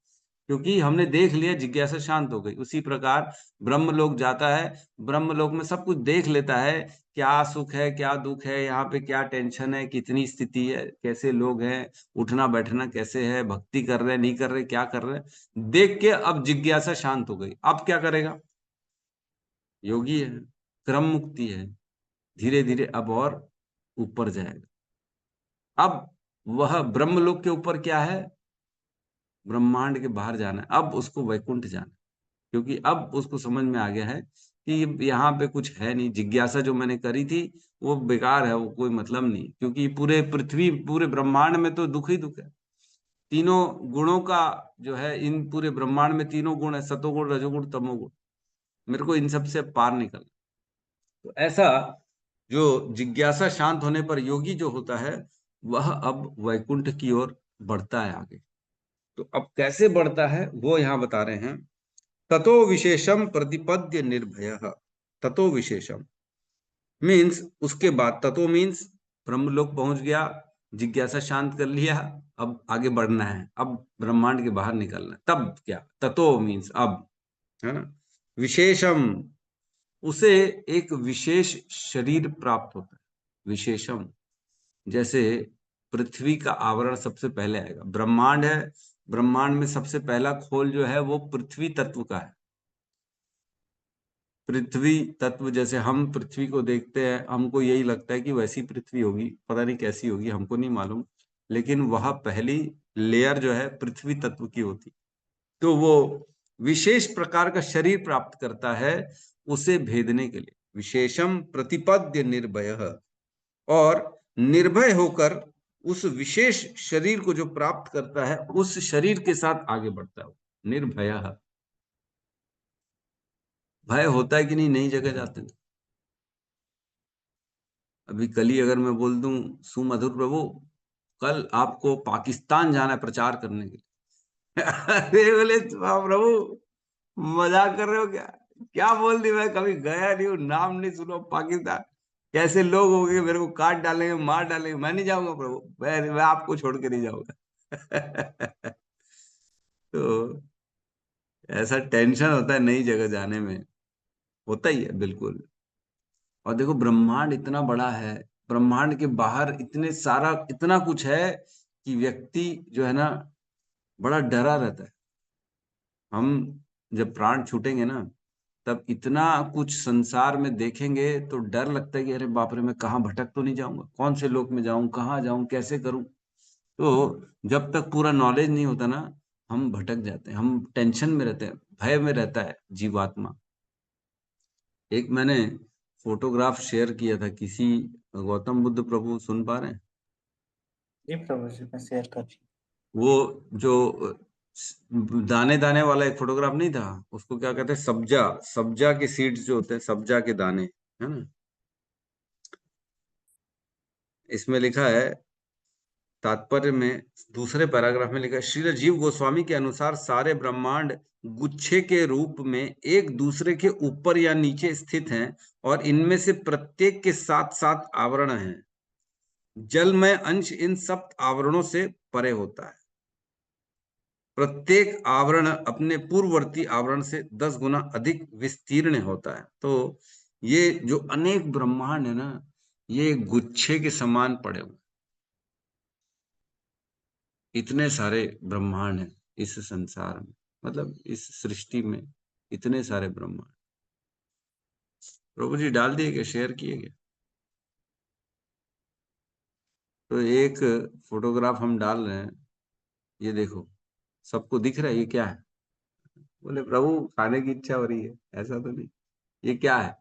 क्योंकि हमने देख लिया, जिज्ञासा शांत हो गई। उसी प्रकार ब्रह्मलोक जाता है, ब्रह्मलोक में सब कुछ देख लेता है, क्या सुख है क्या दुख है, यहाँ पे क्या टेंशन है, कितनी स्थिति है, कैसे लोग हैं, उठना बैठना कैसे है, भक्ति कर रहे नहीं कर रहे, क्या कर रहे, देख के अब जिज्ञासा शांत हो गई। अब क्या करेगा, योगी है, क्रम मुक्ति है, धीरे धीरे अब और ऊपर जाएगा। अब वह ब्रह्मलोक के ऊपर क्या है, ब्रह्मांड के बाहर जाना है, अब उसको वैकुंठ जाना है। क्योंकि अब उसको समझ में आ गया है कि यहाँ पे कुछ है नहीं, जिज्ञासा जो मैंने करी थी वो बेकार है, वो कोई मतलब नहीं। क्योंकि पूरे पृथ्वी पूरे ब्रह्मांड में तो दुख ही दुख है। तीनों गुणों का जो है, इन पूरे ब्रह्मांड में तीनों गुण है, सतोगुण रजोगुण तमोगुण, मेरे को इन सब से पार निकलना। तो ऐसा जो जिज्ञासा शांत होने पर योगी जो होता है, वह अब वैकुंठ की ओर बढ़ता है आगे। तो अब कैसे बढ़ता है वो यहाँ बता रहे हैं। ततो विशेषम प्रतिपद्य निर्भय। ततो विशेषम मीन्स उसके बाद, ततो मीन्स ब्रह्मलोक पहुंच गया, जिज्ञासा शांत कर लिया, अब आगे बढ़ना है, अब ब्रह्मांड के बाहर निकलना है। तब क्या, ततो मीन्स अब, है ना। विशेषम, उसे एक विशेष शरीर प्राप्त होता है। विशेषम, जैसे पृथ्वी का आवरण सबसे पहले आएगा, ब्रह्मांड है, ब्रह्मांड में सबसे पहला खोल जो है वो पृथ्वी तत्व का है। पृथ्वी तत्व, जैसे हम पृथ्वी को देखते हैं, हमको यही लगता है कि वैसी पृथ्वी होगी, पता नहीं कैसी होगी, हमको नहीं मालूम, लेकिन वह पहली लेयर जो है पृथ्वी तत्व की होती। तो वो विशेष प्रकार का शरीर प्राप्त करता है उसे भेदने के लिए। विशेषम प्रतिपद्य निर्भय, और निर्भय होकर उस विशेष शरीर को जो प्राप्त करता है, उस शरीर के साथ आगे बढ़ता है। निर्भय, भय होता है कि नहीं, नई जगह जाते हैं। अभी कल ही अगर मैं बोल दूं, सुमधुर प्रभु कल आपको पाकिस्तान जाना है प्रचार करने के लिए। अरे बोले प्रभु मजाक कर रहे हो क्या, क्या बोल दी, मैं कभी गया नहीं हूँ, नाम नहीं सुना पाकिस्तान, कैसे लोग होंगे, मेरे को काट डालेंगे मार डालेंगे, मैं नहीं जाऊंगा प्रभु, मैं आपको छोड़ के नहीं जाऊंगा। तो ऐसा टेंशन होता है नई जगह जाने में, होता ही है बिल्कुल। और देखो ब्रह्मांड इतना बड़ा है, ब्रह्मांड के बाहर इतने सारा इतना कुछ है कि व्यक्ति जो है ना बड़ा डरा रहता है। हम जब प्राण छूटेंगे ना, तब इतना कुछ संसार में देखेंगे तो डर लगता है कि अरे बाप रे, मैं कहाँ भटक तो नहीं जाऊंगा, कौन से लोक में जाऊं, कहाँ जाऊं, कैसे करूं। तो जब तक पूरा नॉलेज नहीं होता ना, हम भटक जाते हैं, हम टेंशन में रहते हैं, भय में रहता है जीवात्मा। एक मैंने फोटोग्राफ शेयर किया था किसी, गौतम बुद्ध प्रभु सुन पा रहे हैं? जी प्रभु जी, मैं शेयर कर रही वो जो दाने दाने वाला एक फोटोग्राफ नहीं था, उसको क्या कहते हैं, सब्जा, सब्जा के सीड्स जो होते हैं, सब्जा के दाने, है ना। इसमें लिखा है तात्पर्य में, दूसरे पैराग्राफ में लिखा है, श्रील जीव गोस्वामी के अनुसार सारे ब्रह्मांड गुच्छे के रूप में एक दूसरे के ऊपर या नीचे स्थित हैं और इनमें से प्रत्येक के साथ साथ आवरण हैं। जलमय अंश इन सब आवरणों से परे होता है। प्रत्येक आवरण अपने पूर्ववर्ती आवरण से 10 गुना अधिक विस्तीर्ण होता है। तो ये जो अनेक ब्रह्मांड है ना, ये गुच्छे के समान पड़े हुए, इतने सारे ब्रह्मांड हैं इस संसार में, मतलब इस सृष्टि में इतने सारे ब्रह्मांड। प्रभु जी डाल दिए क्या, शेयर किए क्या? तो एक फोटोग्राफ हम डाल रहे हैं, ये देखो, सबको दिख रहा है ये क्या है? बोले प्रभु खाने की इच्छा हो रही है, ऐसा तो नहीं। ये क्या है?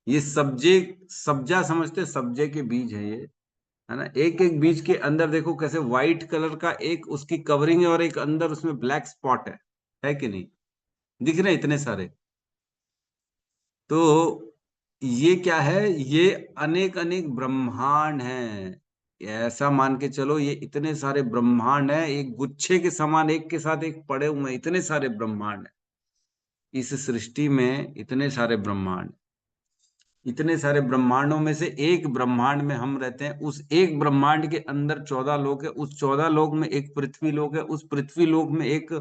ये सब्जे, सब्जा समझते हैं? सब्जे के बीज है ये, है ना। एक एक बीज के अंदर देखो कैसे व्हाइट कलर का एक उसकी कवरिंग है और एक अंदर उसमें ब्लैक स्पॉट है कि नहीं? दिख रहे हैं इतने सारे। तो ये क्या है? ये अनेक अनेक ब्रह्मांड हैं। ऐसा मान के चलो, ये इतने सारे ब्रह्मांड हैं, एक गुच्छे के समान एक के साथ एक पड़े हुए हैं, इतने सारे ब्रह्मांड हैं इस सृष्टि में, इतने सारे ब्रह्मांड। इतने सारे ब्रह्मांडों में से एक ब्रह्मांड में हम रहते हैं, उस एक ब्रह्मांड के अंदर 14 लोक है, उस 14 लोक में एक पृथ्वी लोक है, उस पृथ्वी लोक में एक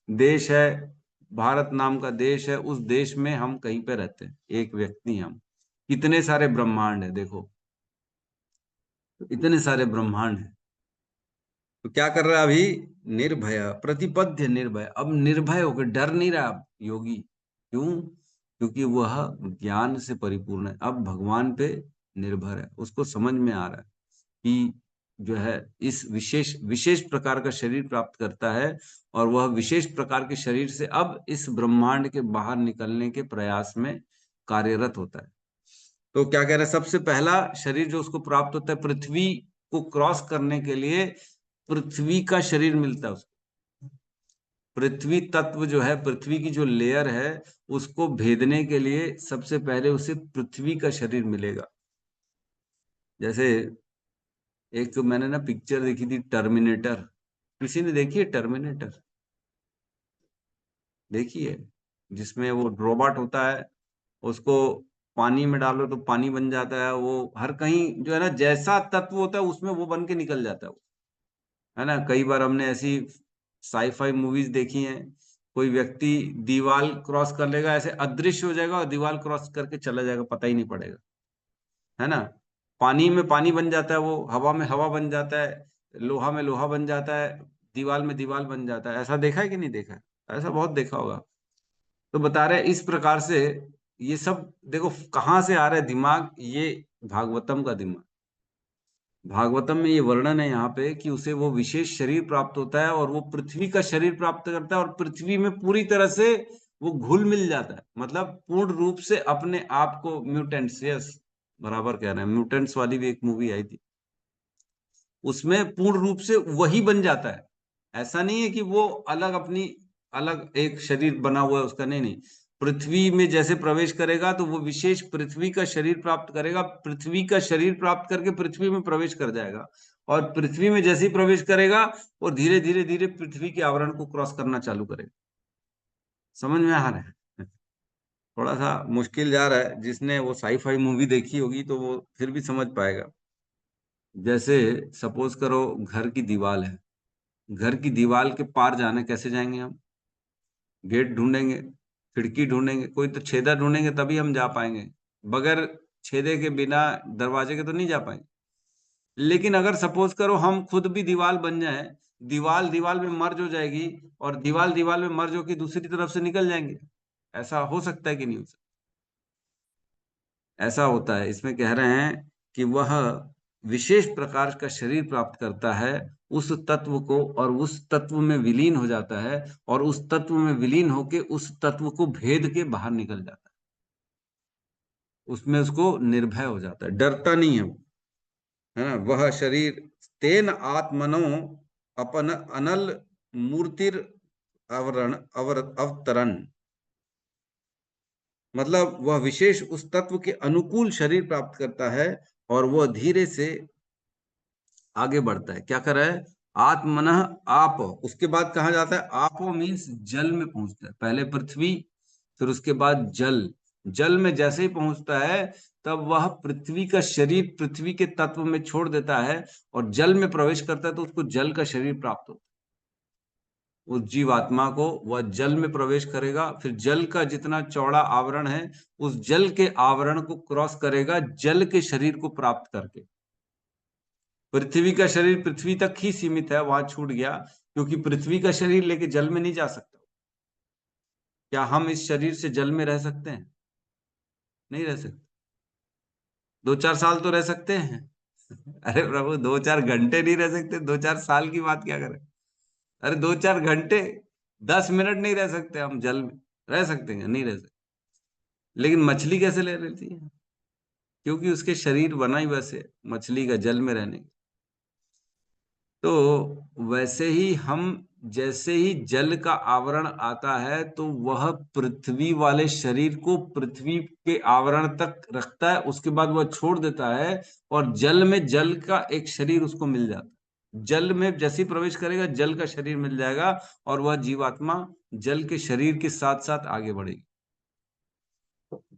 देश है, भारत नाम का देश है, उस देश में हम कहीं पे रहते हैं, एक व्यक्ति हम। कितने सारे ब्रह्मांड है देखो, तो इतने सारे ब्रह्मांड है। तो क्या कर रहा है अभी? निर्भय प्रतिपद्य निर्भय, अब निर्भय होकर डर नहीं रहा अब योगी। क्यों? क्योंकि वह ज्ञान से परिपूर्ण है, अब भगवान पे निर्भर है, उसको समझ में आ रहा है कि जो है इस विशेष विशेष प्रकार का शरीर प्राप्त करता है और वह विशेष प्रकार के शरीर से अब इस ब्रह्मांड के बाहर निकलने के प्रयास में कार्यरत होता है। तो क्या कह रहे हैं, सबसे पहला शरीर जो उसको प्राप्त होता है, पृथ्वी को क्रॉस करने के लिए पृथ्वी का शरीर मिलता है उसको। पृथ्वी तत्व जो है, पृथ्वी की जो लेयर है, उसको भेदने के लिए सबसे पहले उसे पृथ्वी का शरीर मिलेगा। जैसे एक मैंने ना पिक्चर देखी थी, टर्मिनेटर। किसी ने देखी है टर्मिनेटर? देखी है? जिसमें वो रोबोट होता है, उसको पानी में डालो तो पानी बन जाता है, वो हर कहीं जो है ना, जैसा तत्व होता है उसमें वो बन के निकल जाता है वो, है ना। कई बार हमने ऐसी साईफाई मूवीज देखी हैं, कोई व्यक्ति दीवार क्रॉस कर लेगा, ऐसे अदृश्य हो जाएगा और दीवार क्रॉस करके चला जाएगा, पता ही नहीं पड़ेगा, है ना। पानी में पानी बन जाता है, वो हवा में हवा बन जाता है, लोहा में लोहा बन जाता है, दीवार में दीवार बन जाता है। ऐसा देखा है कि नहीं देखा है? ऐसा बहुत देखा होगा। तो बता रहे हैं इस प्रकार से ये सब देखो कहाँ से आ रहा है दिमाग, ये भागवतम का दिमाग। भागवतम में ये वर्णन है यहाँ पे कि उसे वो विशेष शरीर प्राप्त होता है और वो पृथ्वी का शरीर प्राप्त करता है और पृथ्वी में पूरी तरह से वो घुल मिल जाता है, मतलब पूर्ण रूप से अपने आप को, म्यूटेंट्स, यस बराबर कह रहे हैं, म्यूटेंट्स वाली भी एक मूवी आई थी, उसमें पूर्ण रूप से वही बन जाता है। ऐसा नहीं है कि वो अलग अपनी अलग एक शरीर बना हुआ है उसका, नहीं नहीं। पृथ्वी में जैसे प्रवेश करेगा तो वो विशेष पृथ्वी का शरीर प्राप्त करेगा, पृथ्वी का शरीर प्राप्त करके पृथ्वी में प्रवेश कर जाएगा और पृथ्वी में जैसे ही प्रवेश करेगा और धीरे धीरे धीरे पृथ्वी के आवरण को क्रॉस करना चालू करेगा। समझ में आ रहा है? थोड़ा सा मुश्किल जा रहा है, जिसने वो साईफाई मूवी देखी होगी तो वो फिर भी समझ पाएगा। जैसे सपोज करो घर की दीवार है, घर की दीवार के पार जाना कैसे जाएंगे हम? गेट ढूंढेंगे, खिड़की ढूंढेंगे, कोई तो छेदा ढूंढेंगे तभी हम जा पाएंगे, बगैर छेदे के बिना दरवाजे के तो नहीं जा पाएंगे। लेकिन अगर सपोज करो हम खुद भी दीवार बन जाए, दीवार दीवार में मर्ज हो जाएगी और दीवार दीवार में मर्ज होकर दूसरी तरफ से निकल जाएंगे, ऐसा हो सकता है कि नहीं हो सकता? ऐसा होता है। इसमें कह रहे हैं कि वह विशेष प्रकार का शरीर प्राप्त करता है उस तत्व को, और उस तत्व में विलीन हो जाता है, और उस तत्व में विलीन होके उस तत्व को भेद के बाहर निकल जाता है। उसमें उसको निर्भय हो जाता है, डरता नहीं है वो, है ना। वह शरीर तेन आत्मनो अपन अनल मूर्तिर अवतरण, मतलब वह विशेष उस तत्व के अनुकूल शरीर प्राप्त करता है, और वह धीरे से आगे बढ़ता है। क्या कर रहा है? आत्मनः आप, उसके बाद कहा जाता है आपो मीन्स जल में पहुंचता है। पहले पृथ्वी, फिर उसके बाद जल। जल में जैसे ही पहुंचता है तब वह पृथ्वी का शरीर पृथ्वी के तत्व में छोड़ देता है, और जल में प्रवेश करता है तो उसको जल का शरीर प्राप्त होता है। उस जीवात्मा को वह जल में प्रवेश करेगा, फिर जल का जितना चौड़ा आवरण है उस जल के आवरण को क्रॉस करेगा, जल के शरीर को प्राप्त करके। पृथ्वी का शरीर पृथ्वी तक ही सीमित है, वहां छूट गया, क्योंकि पृथ्वी का शरीर लेके जल में नहीं जा सकता। क्या हम इस शरीर से जल में रह सकते हैं? नहीं रह सकते। 2-4 साल तो रह सकते हैं। अरे प्रभु, 2-4 घंटे नहीं रह सकते, 2-4 साल की बात क्या करें। अरे 2-4 घंटे, 10 मिनट नहीं रह सकते हम जल में। रह सकते हैं? नहीं रह सकते। लेकिन मछली कैसे ले लेती है? क्योंकि उसके शरीर बना ही वैसे मछली का, जल में रहने का। तो वैसे ही हम, जैसे ही जल का आवरण आता है तो वह पृथ्वी वाले शरीर को पृथ्वी के आवरण तक रखता है, उसके बाद वह छोड़ देता है, और जल में जल का एक शरीर उसको मिल जाता है। जल में जैसे ही प्रवेश करेगा जल का शरीर मिल जाएगा, और वह जीवात्मा जल के शरीर के साथ साथ आगे बढ़ेगी।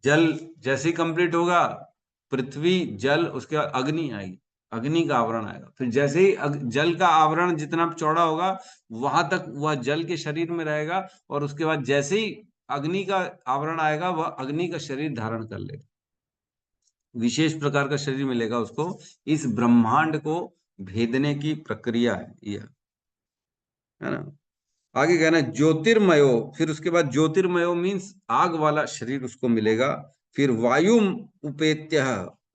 जल जैसे ही कंप्लीट होगा, पृथ्वी जल, उसके बाद अग्नि आएगी, अग्नि का आवरण आएगा। फिर जैसे ही जल का आवरण जितना चौड़ा होगा वहां तक वह जल के शरीर में रहेगा, और उसके बाद जैसे ही अग्नि का आवरण आएगा वह अग्नि का शरीर धारण कर लेगा, विशेष प्रकार का शरीर मिलेगा उसको। इस ब्रह्मांड को भेदने की प्रक्रिया है यह, है ना। आगे कहना है ज्योतिर्मयो, फिर उसके बाद ज्योतिर्मयो मीन्स आग वाला शरीर उसको मिलेगा। फिर वायु उपेत्य,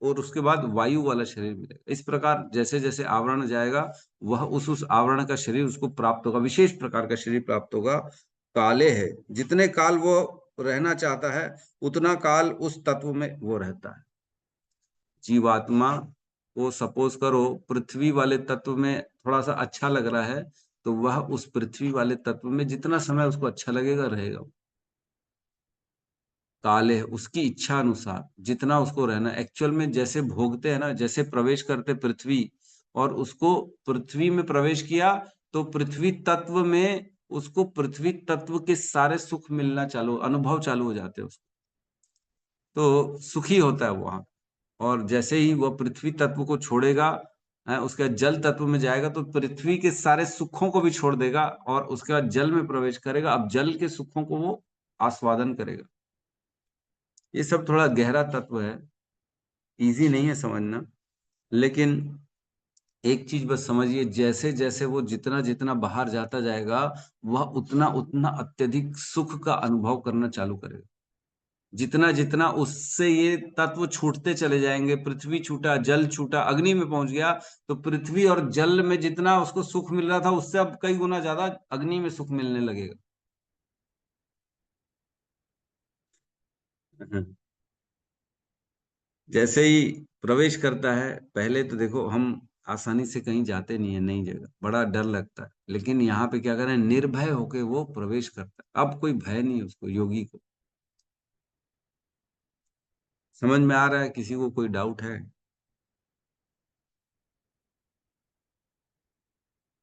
और उसके बाद वायु वाला शरीर मिलेगा। इस प्रकार जैसे जैसे आवरण जाएगा वह उस आवरण का शरीर उसको प्राप्त होगा, विशेष प्रकार का शरीर प्राप्त होगा। काले है, जितने काल वो रहना चाहता है उतना काल उस तत्व में वो रहता है। जीवात्मा को सपोज करो पृथ्वी वाले तत्व में थोड़ा सा अच्छा लग रहा है, तो वह उस पृथ्वी वाले तत्व में जितना समय उसको अच्छा लगेगा रहेगा। काले है, उसकी इच्छा अनुसार जितना उसको रहना, एक्चुअल में जैसे भोगते हैं ना, जैसे प्रवेश करते पृथ्वी, और उसको पृथ्वी में प्रवेश किया तो पृथ्वी तत्व में उसको पृथ्वी तत्व के सारे सुख मिलना चालू, अनुभव चालू हो जाते हैं उसको, तो सुखी होता है वहां। और जैसे ही वह पृथ्वी तत्व को छोड़ेगा, उसके बाद जल तत्व में जाएगा तो पृथ्वी के सारे सुखों को भी छोड़ देगा, और उसके बाद जल में प्रवेश करेगा। अब जल के सुखों को वो आस्वादन करेगा। ये सब थोड़ा गहरा तत्व है, इजी नहीं है समझना, लेकिन एक चीज बस समझिए, जैसे जैसे वो जितना जितना बाहर जाता जाएगा वह उतना उतना अत्यधिक सुख का अनुभव करना चालू करेगा। जितना जितना उससे ये तत्व छूटते चले जाएंगे, पृथ्वी छूटा, जल छूटा, अग्नि में पहुंच गया, तो पृथ्वी और जल में जितना उसको सुख मिल रहा था उससे अब कई गुना ज्यादा अग्नि में सुख मिलने लगेगा। जैसे ही प्रवेश करता है, पहले तो देखो हम आसानी से कहीं जाते नहीं है, नई जगह बड़ा डर लगता है, लेकिन यहाँ पे क्या करें, निर्भय होके वो प्रवेश करता है। अब कोई भय नहीं है उसको, योगी को। समझ में आ रहा है? किसी को कोई डाउट है?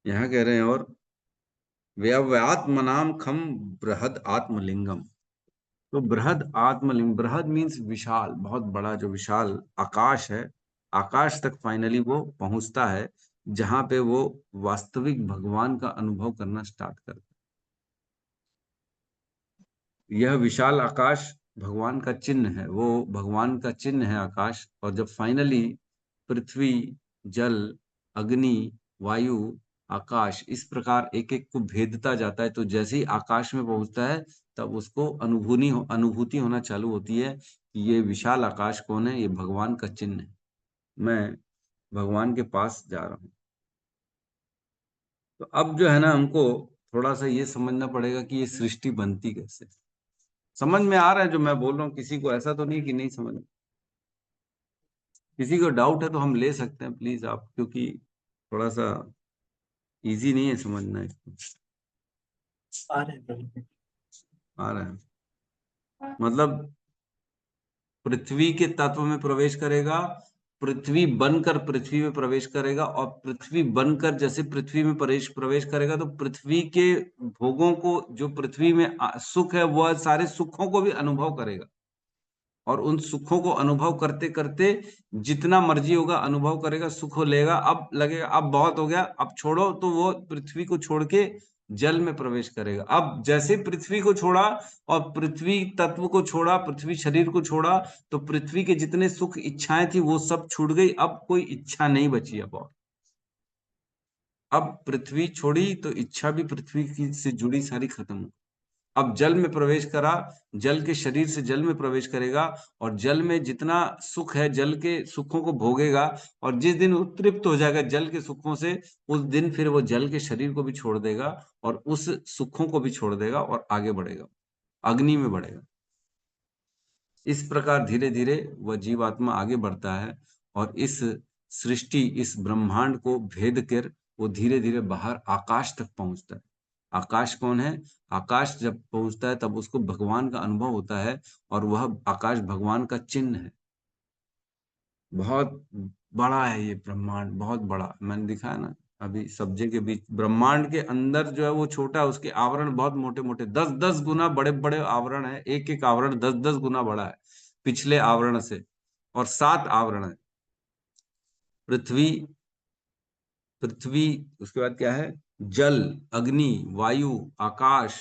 यहाँ कह रहे हैं और व्यव्यात्मनाम खम बृहद आत्मलिंगम। तो बृहद आत्मलिंग, बृहद मीन्स विशाल, बहुत बड़ा, जो विशाल आकाश है, आकाश तक फाइनली वो पहुंचता है, जहां पे वो वास्तविक भगवान का अनुभव करना स्टार्ट करता है। यह विशाल आकाश भगवान का चिन्ह है, वो भगवान का चिन्ह है आकाश। और जब फाइनली पृथ्वी, जल, अग्नि, वायु, आकाश, इस प्रकार एक एक को भेदता जाता है। तो जैसे ही आकाश में पहुंचता है तब उसको अनुभूति होना चालू होती है कि ये विशाल आकाश कौन है, ये भगवान का चिन्ह है, मैं भगवान के पास जा रहा हूँ। तो अब जो है ना, हमको थोड़ा सा ये समझना पड़ेगा कि ये सृष्टि बनती कैसे। समझ में आ रहा है जो मैं बोल रहा हूँ? किसी को ऐसा तो नहीं कि नहीं समझ में? किसी को डाउट है तो हम ले सकते हैं प्लीज आप, क्योंकि थोड़ा सा इजी नहीं है समझना इसको। आ रहे हैं प्रभु जी। आ रहा है मतलब पृथ्वी के तत्व में प्रवेश करेगा, पृथ्वी बनकर पृथ्वी में प्रवेश करेगा, और पृथ्वी बनकर जैसे पृथ्वी में प्रवेश करेगा तो पृथ्वी के भोगों को, जो पृथ्वी में सुख है, वह सारे सुखों को भी अनुभव करेगा। और उन सुखों को अनुभव करते करते जितना मर्जी होगा अनुभव करेगा, सुख हो लेगा, अब लगेगा अब बहुत हो गया, अब छोड़ो, तो वो पृथ्वी को छोड़ के जल में प्रवेश करेगा। अब जैसे पृथ्वी को छोड़ा और पृथ्वी तत्व को छोड़ा, पृथ्वी शरीर को छोड़ा, तो पृथ्वी के जितने सुख इच्छाएं थी वो सब छूट गई, अब कोई इच्छा नहीं बची। अब पृथ्वी छोड़ी तो इच्छा भी पृथ्वी की से जुड़ी सारी खत्म हो। अब जल में प्रवेश करा, जल के शरीर से जल में प्रवेश करेगा, और जल में जितना सुख है जल के सुखों को भोगेगा, और जिस दिन वो तृप्त हो जाएगा जल के सुखों से, उस दिन फिर वो जल के शरीर को भी छोड़ देगा और उस सुखों को भी छोड़ देगा और आगे बढ़ेगा, अग्नि में बढ़ेगा। इस प्रकार धीरे धीरे वह जीवात्मा आगे बढ़ता है और इस सृष्टि, इस ब्रह्मांड को भेद कर वो धीरे धीरे बाहर आकाश तक पहुंचता है। आकाश कौन है? आकाश जब पहुंचता है तब उसको भगवान का अनुभव होता है, और वह आकाश भगवान का चिन्ह है। बहुत बड़ा है ये ब्रह्मांड, बहुत बड़ा। मैंने दिखाया ना अभी सब्जेक्ट के बीच, ब्रह्मांड के अंदर जो है वो छोटा है, उसके आवरण बहुत मोटे मोटे, 10-10 गुना बड़े बड़े आवरण है, एक एक आवरण 10-10 गुना बड़ा है पिछले आवरण से। और 7 आवरण है। पृथ्वी, पृथ्वी, उसके बाद क्या है? जल, अग्नि, वायु, आकाश,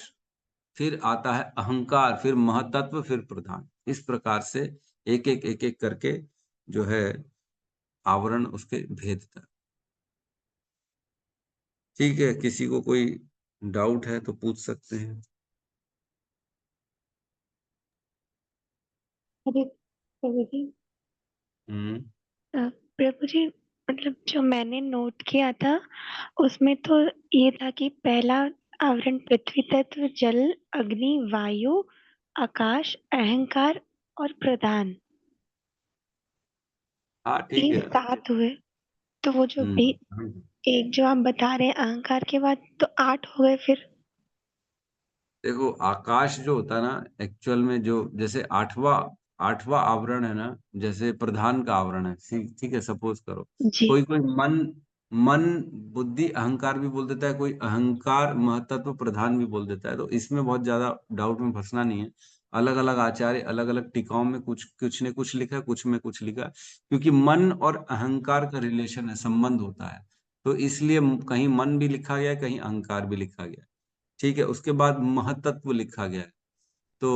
फिर आता है अहंकार, फिर महतत्व, फिर प्रधान। इस प्रकार से एक एक करके जो है आवरण उसके भेदता। ठीक है, किसी को कोई डाउट है तो पूछ सकते हैं। अरे प्रभु जी, हम्म। प्रभु जी, मतलब जो मैंने नोट किया था उसमें तो ये था कि पहला आवरण पृथ्वी तत्व, जल, अग्नि, वायु, आकाश, अहंकार और प्रधान, हाँ ठीक ये है। 7 हुए। तो वो जो भी हम्म। एक जो आप बता रहे हैं अहंकार के बाद, तो 8 हो गए फिर। देखो आकाश जो होता है ना, एक्चुअल में जो जैसे आठवां आठवां आवरण है ना, जैसे प्रधान का आवरण है, ठीक है, सपोज करो जी कोई कोई मन मन बुद्धि अहंकार भी बोल देता है, कोई अहंकार महतत्व प्रधान भी बोल देता है। तो इसमें बहुत ज्यादा डाउट में फंसना नहीं है। अलग अलग आचार्य अलग अलग टीकाओं में कुछ कुछ ने कुछ लिखा है, कुछ में कुछ लिखा है, क्योंकि मन और अहंकार का रिलेशन है, संबंध होता है। तो इसलिए कहीं मन भी लिखा गया है, कहीं अहंकार भी लिखा गया है। ठीक है, उसके बाद महतत्व लिखा गया है। तो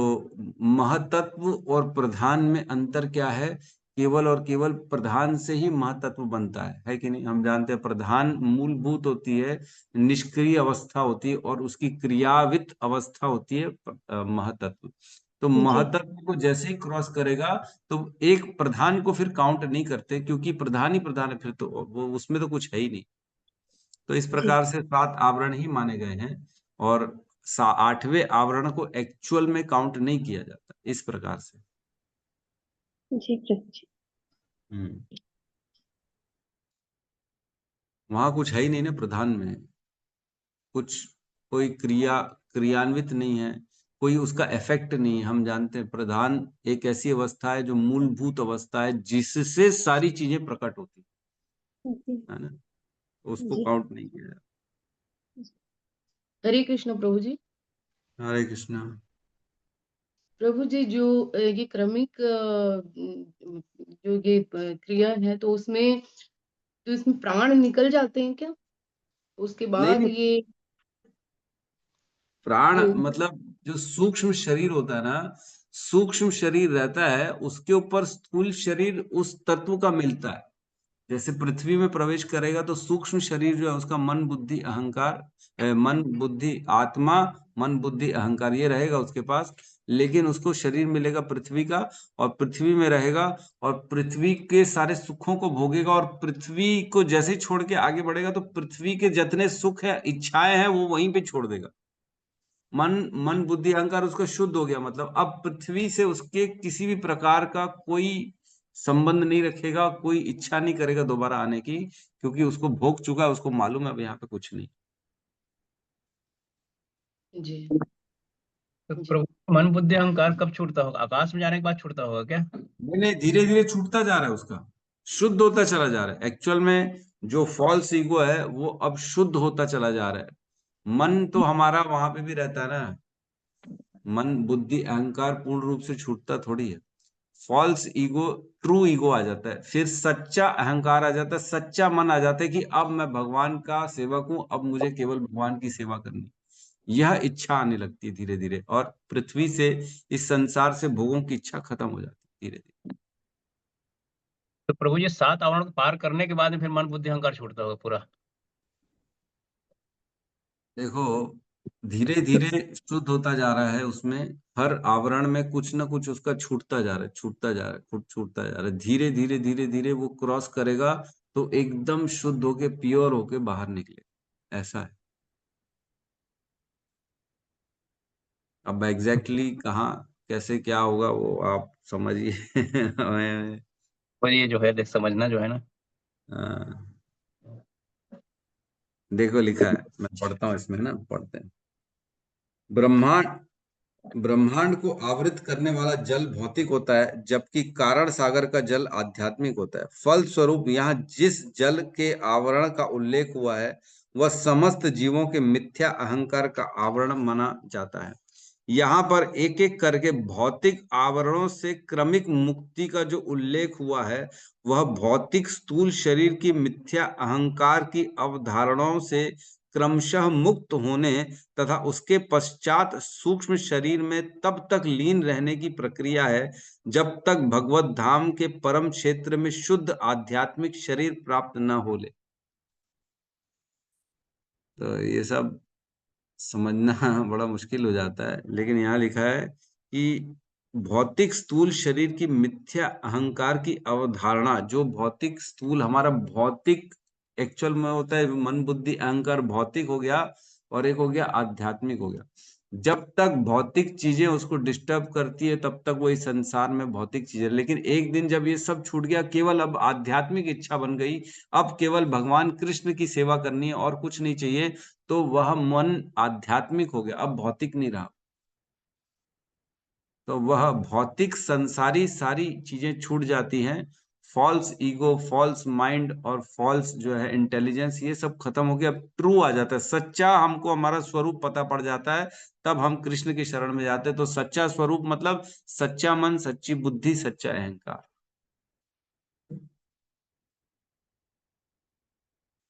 महतत्व और प्रधान में अंतर क्या है? केवल और केवल प्रधान से ही महतत्व बनता है कि नहीं? हम जानते हैं प्रधान मूलभूत होती है, निष्क्रिय अवस्था होती है, और उसकी क्रियावित अवस्था होती है महतत्व। तो जी महतत्व को जैसे ही क्रॉस करेगा तो एक प्रधान को फिर काउंट नहीं करते, क्योंकि प्रधान ही प्रधान है, फिर तो वो उसमें तो कुछ है ही नहीं। तो इस जी प्रकार से 7 आवरण ही माने गए हैं, और 8वें आवरण को एक्चुअल में काउंट नहीं किया जाता, इस प्रकार से। जी प्रभु जी। हम्म। वहां कुछ है ही नहीं ना प्रधान में, कुछ कोई क्रियान्वित नहीं है, कोई उसका इफेक्ट नहीं है। हम जानते हैं प्रधान एक ऐसी अवस्था है जो मूलभूत अवस्था है, जिससे सारी चीजें प्रकट होती जी है ना, उसको जी काउंट नहीं किया जाता। हरे कृष्ण प्रभु जी। हरे कृष्णा। प्रभु जी, जो ये क्रमिक जो ये क्रिया है, तो उसमें तो इसमें प्राण निकल जाते हैं क्या? उसके नहीं बाद नहीं, ये प्राण जो मतलब जो सूक्ष्म शरीर होता है ना, सूक्ष्म शरीर रहता है, उसके ऊपर स्थूल शरीर उस तत्व का मिलता है। जैसे पृथ्वी में प्रवेश करेगा तो सूक्ष्म शरीर जो है उसका मन बुद्धि अहंकार, मन बुद्धि आत्मा, मन बुद्धि अहंकार ये रहेगा उसके पास, लेकिन उसको शरीर मिलेगा पृथ्वी का, और पृथ्वी में रहेगा, और पृथ्वी के सारे सुखों को भोगेगा, और पृथ्वी को जैसे ही छोड़ के आगे बढ़ेगा तो पृथ्वी के जितने सुख है इच्छाएं हैं वो वहीं पे छोड़ देगा। मन मन बुद्धि अहंकार उसका शुद्ध हो गया, मतलब अब पृथ्वी से उसके किसी भी प्रकार का कोई संबंध नहीं रखेगा, कोई इच्छा नहीं करेगा दोबारा आने की, क्योंकि उसको भोग चुका है, उसको मालूम है अब यहाँ पे कुछ नहीं। जी तो जी प्रभु मन बुद्धि अहंकार कब छूटता होगा? आकाश में जाने के बाद छूटता होगा क्या? मैंने धीरे धीरे छूटता जा रहा है, उसका शुद्ध होता चला जा रहा है। एक्चुअल में जो फॉल्स ईगो है वो अब शुद्ध होता चला जा रहा है। मन तो हमारा वहां पे भी रहता है ना, मन बुद्धि अहंकार पूर्ण रूप से छूटता थोड़ी है। फॉल्स ईगो, ट्रू ईगो आ जाता है, फिर सच्चा अहंकार आ जाता है, सच्चा मन आ जाता है कि अब मैं भगवान का सेवक हूं, अब मुझे केवल भगवान की सेवा करनी। यह इच्छा आने लगती है धीरे धीरे, और पृथ्वी से, इस संसार से भोगों की इच्छा खत्म हो जाती है धीरे धीरे। तो प्रभु जी 7 आवरण को पार करने के बाद में फिर मन बुद्धि अहंकार छूटता होगा पूरा? देखो, धीरे धीरे शुद्ध होता जा रहा है, उसमें हर आवरण में कुछ ना कुछ उसका छूटता जा रहा है, छूटता जा रहा है, छूटता जा रहा है, धीरे धीरे धीरे धीरे वो क्रॉस करेगा तो एकदम शुद्ध होके प्योर होके बाहर निकले, ऐसा है। अब एग्जैक्टली कहाँ कैसे क्या होगा वो आप समझिए। हमें और ये जो है देख समझना जो है ना। हाँ, देखो लिखा है, मैं पढ़ता हूँ इसमें ना, पढ़ते हैं। ब्रह्मांड ब्रह्मांड को आवृत करने वाला जल भौतिक होता है, जबकि कारण सागर का जल आध्यात्मिक होता है। फल स्वरूप यहाँ जिस जल के आवरण का उल्लेख हुआ है वह समस्त जीवों के मिथ्या अहंकार का आवरण माना जाता है। यहाँ पर एक एक करके भौतिक आवरणों से क्रमिक मुक्ति का जो उल्लेख हुआ है वह भौतिक स्थूल शरीर की मिथ्या अहंकार की अवधारणाओं से क्रमशः मुक्त होने तथा उसके पश्चात सूक्ष्म शरीर में तब तक लीन रहने की प्रक्रिया है जब तक भगवत धाम के परम क्षेत्र में शुद्ध आध्यात्मिक शरीर प्राप्त न हो ले। तो ये सब समझना बड़ा मुश्किल हो जाता है, लेकिन यहाँ लिखा है कि भौतिक स्थूल शरीर की मिथ्या अहंकार की अवधारणा, जो भौतिक स्थूल हमारा भौतिक एक्चुअल में होता है, मन बुद्धि अहंकार भौतिक हो गया, और एक हो गया आध्यात्मिक हो गया। जब तक भौतिक चीजें उसको डिस्टर्ब करती है तब तक वो इस संसार में भौतिक चीजें, लेकिन एक दिन जब ये सब छूट गया, केवल अब आध्यात्मिक इच्छा बन गई, अब केवल भगवान कृष्ण की सेवा करनी है और कुछ नहीं चाहिए, तो वह मन आध्यात्मिक हो गया, अब भौतिक नहीं रहा। तो वह भौतिक संसारी सारी चीजें छूट जाती हैं, फॉल्स ईगो, फॉल्स माइंड और फॉल्स जो है इंटेलिजेंस, ये सब खत्म हो गया, अब ट्रू आ जाता है, सच्चा हमको हमारा स्वरूप पता पड़ जाता है, तब हम कृष्ण की शरण में जाते हैं। तो सच्चा स्वरूप मतलब सच्चा मन, सच्ची बुद्धि, सच्चा अहंकार।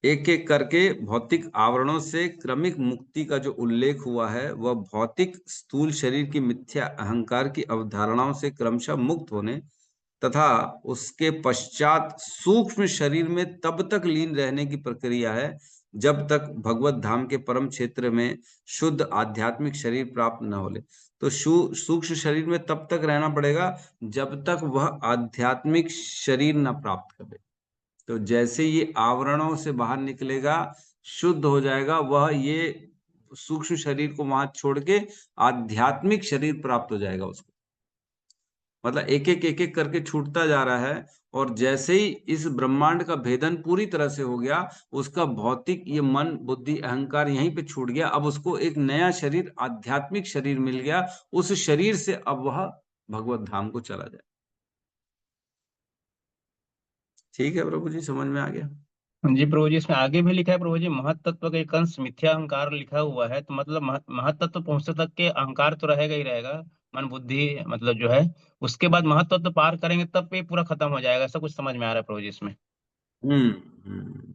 एक एक करके भौतिक आवरणों से क्रमिक मुक्ति का जो उल्लेख हुआ है वह भौतिक स्थूल शरीर की मिथ्या अहंकार की अवधारणाओं से क्रमशः मुक्त होने तथा उसके पश्चात सूक्ष्म शरीर में तब तक लीन रहने की प्रक्रिया है जब तक भगवत धाम के परम क्षेत्र में शुद्ध आध्यात्मिक शरीर प्राप्त न हो ले। तो सूक्ष्म शरीर में तब तक रहना पड़ेगा जब तक वह आध्यात्मिक शरीर न प्राप्त करे। तो जैसे ये आवरणों से बाहर निकलेगा, शुद्ध हो जाएगा, वह ये सूक्ष्म शरीर को वहां छोड़ के आध्यात्मिक शरीर प्राप्त हो जाएगा उसको। मतलब एक एक करके छूटता जा रहा है, और जैसे ही इस ब्रह्मांड का भेदन पूरी तरह से हो गया, उसका भौतिक ये मन बुद्धि अहंकार यहीं पे छूट गया, अब उसको एक नया शरीर आध्यात्मिक शरीर मिल गया, उस शरीर से अब वह भगवत धाम को चला जाए। ठीक है प्रभु जी, समझ में आ गया? जी प्रभु जी इसमें आगे भी लिखा है प्रभु जी, महत्त्व का एक अंश मिथ्या अहंकार लिखा हुआ है, तो मतलब महत्त्व पहुंचते तक के अहंकार तो रहेगा ही रहेगा, मन बुद्धि मतलब जो है, उसके बाद महत्त्व पार करेंगे तब ये पूरा खत्म हो जाएगा, ऐसा कुछ समझ में आ रहा है प्रभु जी इसमें? हम्म हम्म।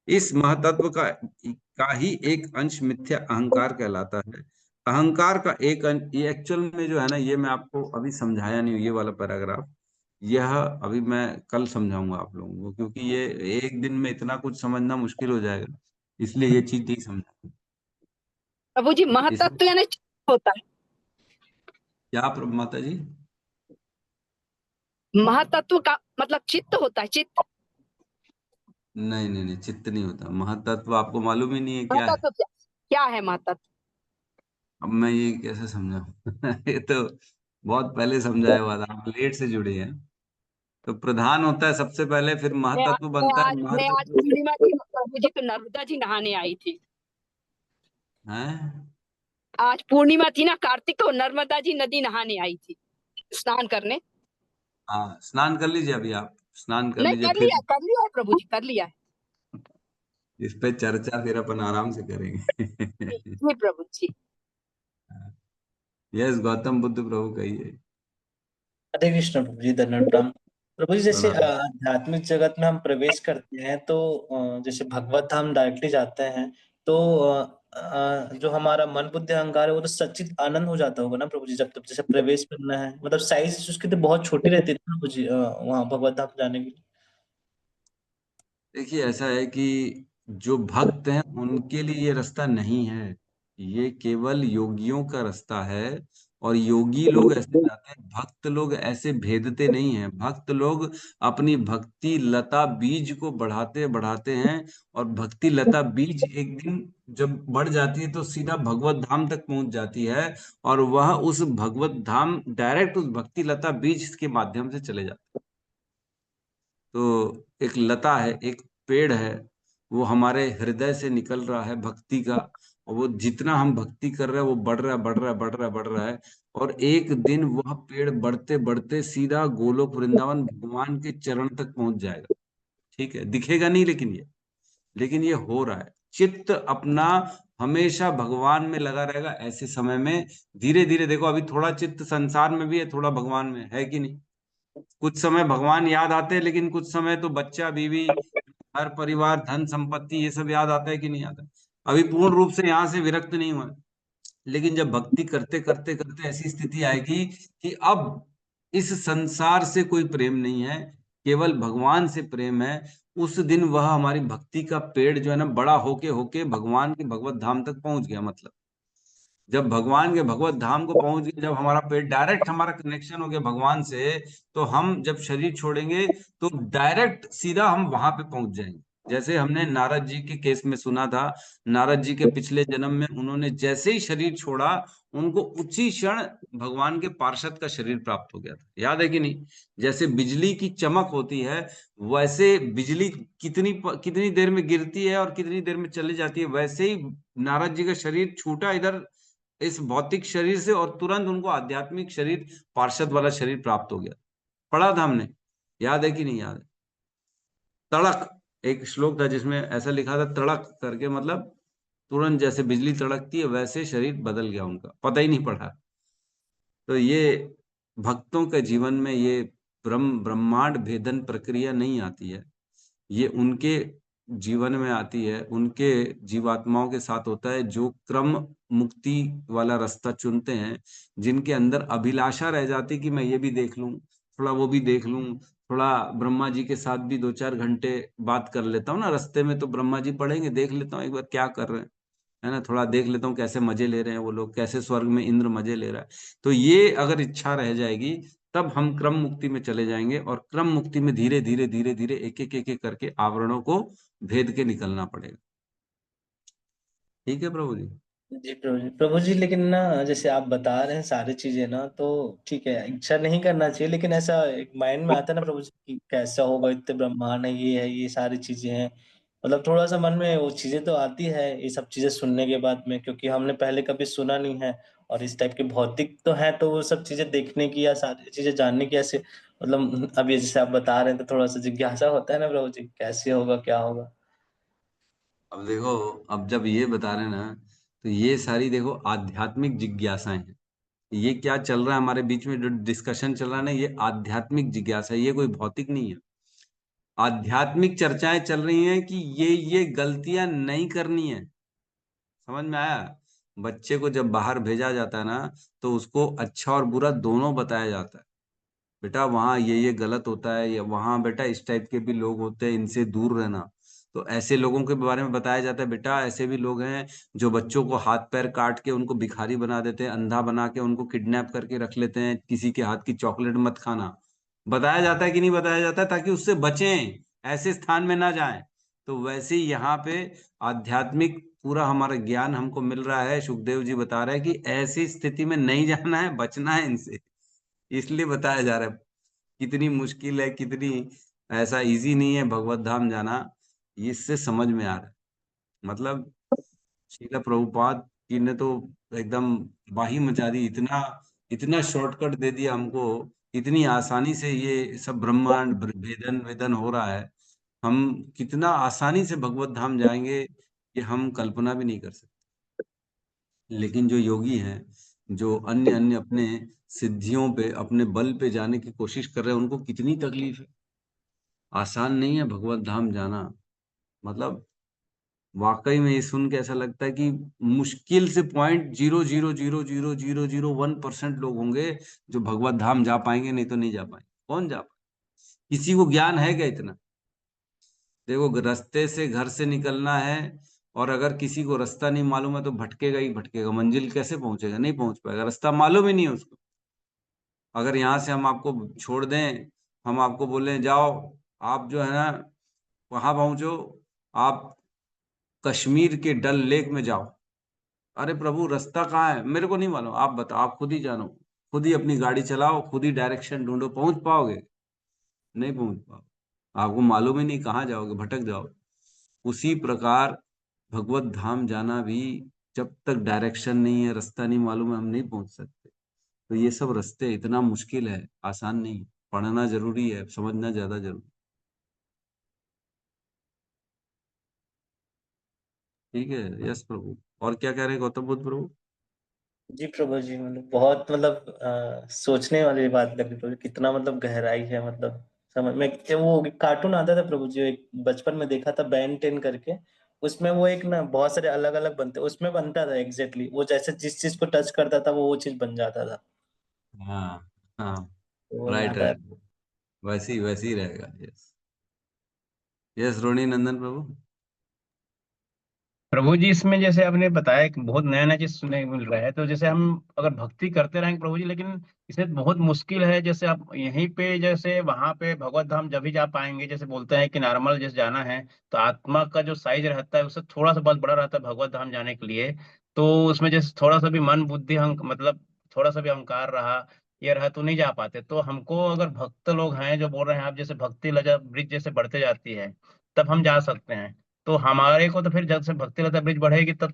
इस महतत्व का ही एक अंश मिथ्या अहंकार कहलाता है। अहंकार का एक अंश, ये एक्चुअल में जो है ना, ये मैं आपको अभी समझाया नहीं हूं, ये वाला पैराग्राफ। यह अभी मैं कल समझाऊंगा आप लोगों को, क्योंकि ये एक दिन में इतना कुछ समझना मुश्किल हो जाएगा, इसलिए ये चीज नहीं समझा। प्रभु जी, इसमें महातत्व यानी होता है। क्या माता जी? महातत्व का मतलब चित्त होता है, चित्त। नहीं नहीं नहीं, चित्त नहीं होता। महातत्व आपको मालूम ही नहीं है क्या है। महातत्व क्या क्या है महातत्व? अब मैं ये कैसे समझाऊं? ये तो बहुत पहले समझाया हुआ था, आप लेट से जुड़े हैं। तो प्रधान होता है सबसे पहले, फिर महतत्व बनता है। मैं आज महतत्व पूर्णिमा थी प्रभु जी, तो नर्मदा जी नहाने आई थी। है। आज पूर्णिमा थी ना, कार्तिक, तो नर्मदा जी नदी नहाने आई थी, स्नान करने। हाँ, स्नान कर लीजिए, अभी आप स्नान कर नहीं, लीजिए, फिर कर लिया है प्रभु जी, कर लिया है। इस पे चर्चा फिर अपन आराम से करेंगे। जी प्रभु जी। यस, गौतम बुद्ध प्रभु कहिए। हरे कृष्ण प्रभु जी, धन्यवाद प्रणाम। प्रभु जी, जैसे प्रणाम। आध्यात्मिक जगत में हम प्रवेश करते हैं तो जैसे भगवत धाम डायरेक्टली जाते हैं, तो जो हमारा मन बुद्धि अहंकार है वो तो सच्चित आनंद हो जाता होगा ना प्रभु जी, जब तब जैसे प्रवेश करना है, मतलब साइज उसकी तो बहुत छोटी रहती है ना प्रभु जी, वहाँ भगवत धाम जाने के लिए। देखिए, ऐसा है कि जो भक्त हैं उनके लिए ये रास्ता नहीं है, ये केवल योगियों का रास्ता है। और योगी लोग ऐसे जाते हैं, भक्त लोग ऐसे भेदते नहीं हैं। भक्त लोग अपनी भक्ति लता बीज को बढ़ाते बढ़ाते हैं, और भक्ति लता बीज एक दिन जब बढ़ जाती है तो सीधा भगवत धाम तक पहुंच जाती है। और वह उस भगवत धाम डायरेक्ट उस भक्ति लता बीज के माध्यम से चले जाते हैं। तो एक लता है, एक पेड़ है, वो हमारे हृदय से निकल रहा है भक्ति का। और वो जितना हम भक्ति कर रहे हैं वो बढ़ रहा है, बढ़ रहा है, बढ़ रहा है, बढ़ रहा है। और एक दिन वह पेड़ बढ़ते बढ़ते सीधा गोलोक वृंदावन भगवान के चरण तक पहुंच जाएगा। ठीक है, दिखेगा नहीं, लेकिन ये हो रहा है। चित्त अपना हमेशा भगवान में लगा रहेगा। ऐसे समय में धीरे धीरे देखो, अभी थोड़ा चित्त संसार में भी है, थोड़ा भगवान में है कि नहीं। कुछ समय भगवान याद आते हैं, लेकिन कुछ समय तो बच्चा, बीवी, घर परिवार, धन संपत्ति, ये सब याद आता है कि नहीं आता। अभी पूर्ण रूप से यहाँ से विरक्त नहीं हुआ। लेकिन जब भक्ति करते करते करते ऐसी स्थिति आएगी कि अब इस संसार से कोई प्रेम नहीं है, केवल भगवान से प्रेम है, उस दिन वह हमारी भक्ति का पेड़ जो है ना, बड़ा होके होके भगवान के भगवत धाम तक पहुंच गया। मतलब जब भगवान के भगवत धाम को पहुंच गए, जब हमारा पेट डायरेक्ट, हमारा कनेक्शन हो गया भगवान से, तो हम जब शरीर छोड़ेंगे तो डायरेक्ट सीधा हम वहां पे पहुंच जाएंगे। जैसे हमने नारद जी के केस में सुना था, नारद जी के पिछले जन्म में उन्होंने जैसे ही शरीर छोड़ा, उनको उसी क्षण भगवान के पार्षद का शरीर प्राप्त हो गया था। याद है कि नहीं? जैसे बिजली की चमक होती है, वैसे बिजली कितनी कितनी देर में गिरती है और कितनी देर में चली जाती है, वैसे ही नारद जी का शरीर छूटा इधर इस भौतिक शरीर से, और तुरंत उनको आध्यात्मिक शरीर, पार्षद वाला शरीर प्राप्त हो गया। पढ़ा था हमने, याद है कि नहीं याद है? तड़क, एक श्लोक था जिसमें ऐसा लिखा था, तड़क करके, मतलब तुरंत जैसे बिजली तड़कती है वैसे शरीर बदल गया उनका, पता ही नहीं पड़ा। तो ये भक्तों के जीवन में ये ब्रह्मांड भेदन प्रक्रिया नहीं आती है। ये उनके जीवन में आती है, उनके जीवात्माओं के साथ होता है जो क्रम मुक्ति वाला रास्ता चुनते हैं, जिनके अंदर अभिलाषा रह जाती कि मैं ये भी देख लूं, थोड़ा वो भी देख लूं, थोड़ा ब्रह्मा जी के साथ भी 2-4 घंटे बात कर लेता हूँ ना रास्ते में, तो ब्रह्मा जी पढ़ेंगे, देख लेता हूँ एक बार क्या कर रहे हैं, है ना, थोड़ा देख लेता हूँ कैसे मजे ले रहे हैं वो लोग, कैसे स्वर्ग में इंद्र मजे ले रहा है। तो ये अगर इच्छा रह जाएगी, तब हम क्रम मुक्ति में चले जाएंगे, और क्रम मुक्ति में धीरे धीरे धीरे धीरे एक एक करके आवरणों को भेद के निकलना पड़ेगा। ठीक है प्रभु जी। जी प्रभु जी, प्रभु जी, लेकिन ना जैसे आप बता रहे हैं सारी चीजें ना, तो ठीक है, इच्छा नहीं करना चाहिए, लेकिन ऐसा एक माइंड में आता है ना प्रभु जी कि कैसा होगा, इतने ब्रह्मांड है, ये सारी चीजें हैं, मतलब थोड़ा सा मन में वो चीजें तो आती है, ये सब चीजें सुनने के बाद में, क्योंकि हमने पहले कभी सुना नहीं है, और इस टाइप के भौतिक तो है, तो वो सब चीजें देखने की या सारी चीजें जानने की ऐसे, मतलब अब ये जैसे आप बता रहे हैं तो थोड़ा सा जिज्ञासा होता है ना प्रभु जी, कैसे होगा, क्या होगा। अब देखो, अब जब ये बता रहे हैं ना, तो ये सारी देखो आध्यात्मिक जिज्ञासाएं हैं। ये क्या चल रहा है हमारे बीच में, जो डिस्कशन चल रहा है ना, ये आध्यात्मिक जिज्ञासा है, ये कोई भौतिक नहीं है। आध्यात्मिक चर्चाएं चल रही हैं कि ये गलतियां नहीं करनी है। समझ में आया? बच्चे को जब बाहर भेजा जाता है ना, तो उसको अच्छा और बुरा दोनों बताया जाता है। बेटा वहाँ ये गलत होता है, या वहाँ बेटा इस टाइप के भी लोग होते हैं, इनसे दूर रहना। तो ऐसे लोगों के बारे में बताया जाता है, बेटा ऐसे भी लोग हैं जो बच्चों को हाथ पैर काट के उनको भिखारी बना देते हैं, अंधा बना के उनको किडनैप करके रख लेते हैं, किसी के हाथ की चॉकलेट मत खाना। बताया जाता है कि नहीं बताया जाता है, ताकि उससे बचें, ऐसे स्थान में ना जाएं। तो वैसे ही यहाँ पे आध्यात्मिक पूरा हमारा ज्ञान हमको मिल रहा है। सुखदेव जी बता रहे हैं कि ऐसी स्थिति में नहीं जाना है, बचना है इनसे, इसलिए बताया जा रहा है। कितनी मुश्किल है, कितनी ऐसा इजी नहीं है भगवत धाम जाना, इससे समझ में आ रहा है। मतलब श्रीला प्रभुपाद जी ने तो एकदम बाही मचा दी, इतना इतना शॉर्टकट दे दिया हमको, इतनी आसानी से ये सब ब्रह्मांड वेदन वेदन हो रहा है। हम कितना आसानी से भगवत धाम जाएंगे, ये हम कल्पना भी नहीं कर सकते। लेकिन जो योगी हैं, जो अन्य अन्य अपने सिद्धियों पे, अपने बल पे जाने की कोशिश कर रहे हैं, उनको कितनी तकलीफ है। आसान नहीं है भगवत धाम जाना। मतलब वाकई में ये सुन के ऐसा लगता है कि मुश्किल से 0.0000001% लोग होंगे जो भगवत धाम जा पाएंगे, नहीं तो नहीं जा पाएंगे। कौन जा पाए? किसी को ज्ञान है क्या इतना? देखो, रास्ते से घर से निकलना है, और अगर किसी को रास्ता नहीं मालूम है तो भटकेगा ही भटकेगा, मंजिल कैसे पहुंचेगा? नहीं पहुंच पाएगा, रास्ता मालूम ही नहीं है उसको। अगर यहाँ से हम आपको छोड़ दें, हम आपको बोले जाओ, आप जो है ना वहां पहुंचो, आप कश्मीर के डल लेक में जाओ। अरे प्रभु, रास्ता कहाँ है? मेरे को नहीं मालूम, आप बताओ, आप खुद ही जानो, खुद ही अपनी गाड़ी चलाओ, खुद ही डायरेक्शन ढूंढो, पहुंच पाओगे? नहीं पहुंच पाओ। आपको मालूम ही नहीं कहाँ जाओगे, भटक जाओ। उसी प्रकार भगवत धाम जाना भी, जब तक डायरेक्शन नहीं है, रास्ता नहीं मालूम है, हम नहीं पहुंच सकते। तो ये सब रास्ते इतना मुश्किल है, आसान नहीं है। पढ़ना जरूरी है, समझना ज्यादा जरूरी। ठीक है। यस प्रभु। और क्या कह रहे हैं गौतम बुद्ध प्रभु? जी प्रभु जी, मतलब बहुत मतलब सोचने वाली बात लगी प्रभु, कितना मतलब गहराई है, मतलब समझ में। वो कार्टून आता था प्रभु जी, एक बचपन में देखा था, बैन 10 करके। उसमें वो एक ना बहुत सारे अलग अलग बनते, उसमें बनता था एग्जैक्टली वो, जैसे जिस चीज को टच करता था वो चीज बन जाता था। हाँ हाँ, तो वो राइट याद आया। राइट, वैसे ही रहेगा। यस यस, रोनी नंदन प्रभु। प्रभु जी इसमें जैसे आपने बताया कि बहुत नया नया चीज सुनने को मिल रहा है, तो जैसे हम अगर भक्ति करते रहेंगे प्रभु जी, लेकिन इसमें बहुत मुश्किल है। जैसे आप यहीं पे, जैसे वहां पे भगवत धाम जब ही जा पाएंगे, जैसे बोलते हैं कि नॉर्मल जैसे जाना है तो आत्मा का जो साइज रहता है उससे थोड़ा सा बहुत बड़ा रहता है भगवत धाम जाने के लिए। तो उसमें जैसे थोड़ा सा भी मन बुद्धि मतलब थोड़ा सा भी अहंकार रहा, ये रहा, तो नहीं जा पाते। तो हमको अगर भक्त लोग हैं जो बोल रहे हैं, आप जैसे भक्ति लजा ब्रिज जैसे बढ़ते जाती है तब हम जा सकते हैं। तो हमारे को तो फिर जब से भक्ति लता ब्रिज बढ़ेगी तब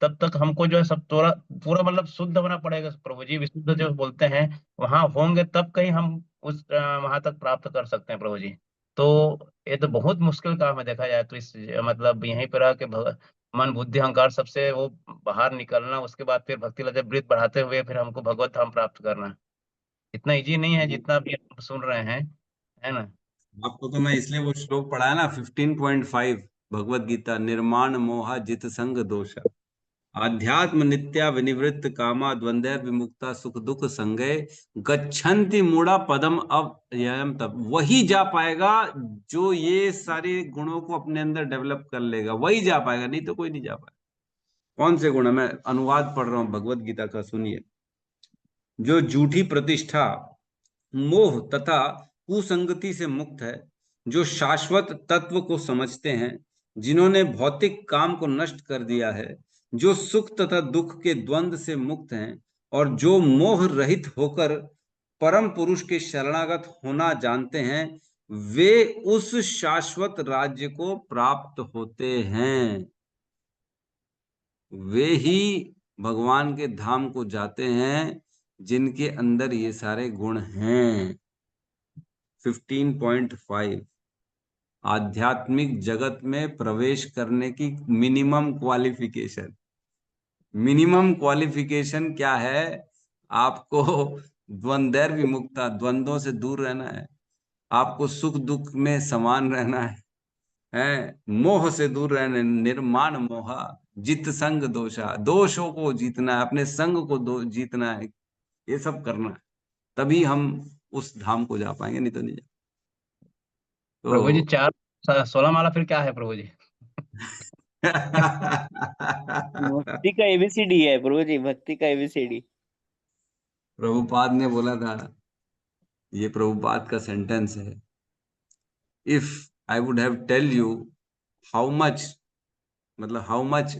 तक हमको जो है सब पूरा पूरा मतलब शुद्ध होना पड़ेगा प्रभु जी। विशुद्ध जो बोलते हैं वहां होंगे तब कहीं हम उस वहां तक प्राप्त कर सकते हैं प्रभु जी। तो ये तो बहुत मुश्किल काम है देखा जाए तो। इस मतलब यहीं पर रह के मन बुद्धि अहंकार सबसे वो बाहर निकलना, उसके बाद फिर भक्ति लता ब्रिज बढ़ाते हुए फिर हमको भगवत धाम प्राप्त करना इतना इजी नहीं है जितना भी आप सुन रहे हैं, है ना। आपको तो मैं इसलिए वो श्लोक पढ़ाया ना, 15.5 भगवत गीता, निर्माण मोहा जित संग दोषा, आध्यात्म नित्या विनिवृत्त कामा, द्वंद्व विमुक्ता सुख दुख संगय, गच्छन्ति मूढ़ा पदम अव्ययम। तब वही जा पाएगा जो ये सारे गुणों को अपने अंदर डेवलप कर लेगा, वही जा पाएगा, नहीं तो कोई नहीं जा पाएगा। कौन से गुण है? मैं अनुवाद पढ़ रहा हूं भगवत गीता का, सुनिए। जो झूठी प्रतिष्ठा, मोह तथा कुसंगति से मुक्त है, जो शाश्वत तत्व को समझते हैं, जिन्होंने भौतिक काम को नष्ट कर दिया है, जो सुख तथा दुख के द्वंद्व से मुक्त हैं, और जो मोह रहित होकर परम पुरुष के शरणागत होना जानते हैं, वे उस शाश्वत राज्य को प्राप्त होते हैं। वे ही भगवान के धाम को जाते हैं जिनके अंदर ये सारे गुण हैं। 15.5 आध्यात्मिक जगत में प्रवेश करने की मिनिमम क्वालिफिकेशन। मिनिमम क्वालिफिकेशन क्या है? आपको द्वंद्व विमुक्ता, द्वंद्वों से दूर रहना है, आपको सुख दुख में समान रहना है, मोह से दूर रहने, निर्माण मोहा जित संग दोषा, दोषों को जीतना है, अपने संग को जीतना है, ये सब करना है। तभी हम उस धाम को जा पाएंगे, नहीं तो नहीं जा। प्रभु जी तो 16 माला फिर क्या है प्रभु जी? भक्ति का एबीसीडी है प्रभु जी, भक्ति का एबीसीडी। प्रभुपाद ने बोला था, ये प्रभुपाद का सेंटेंस है, if I would have tell you how much, मतलब हाउ मच,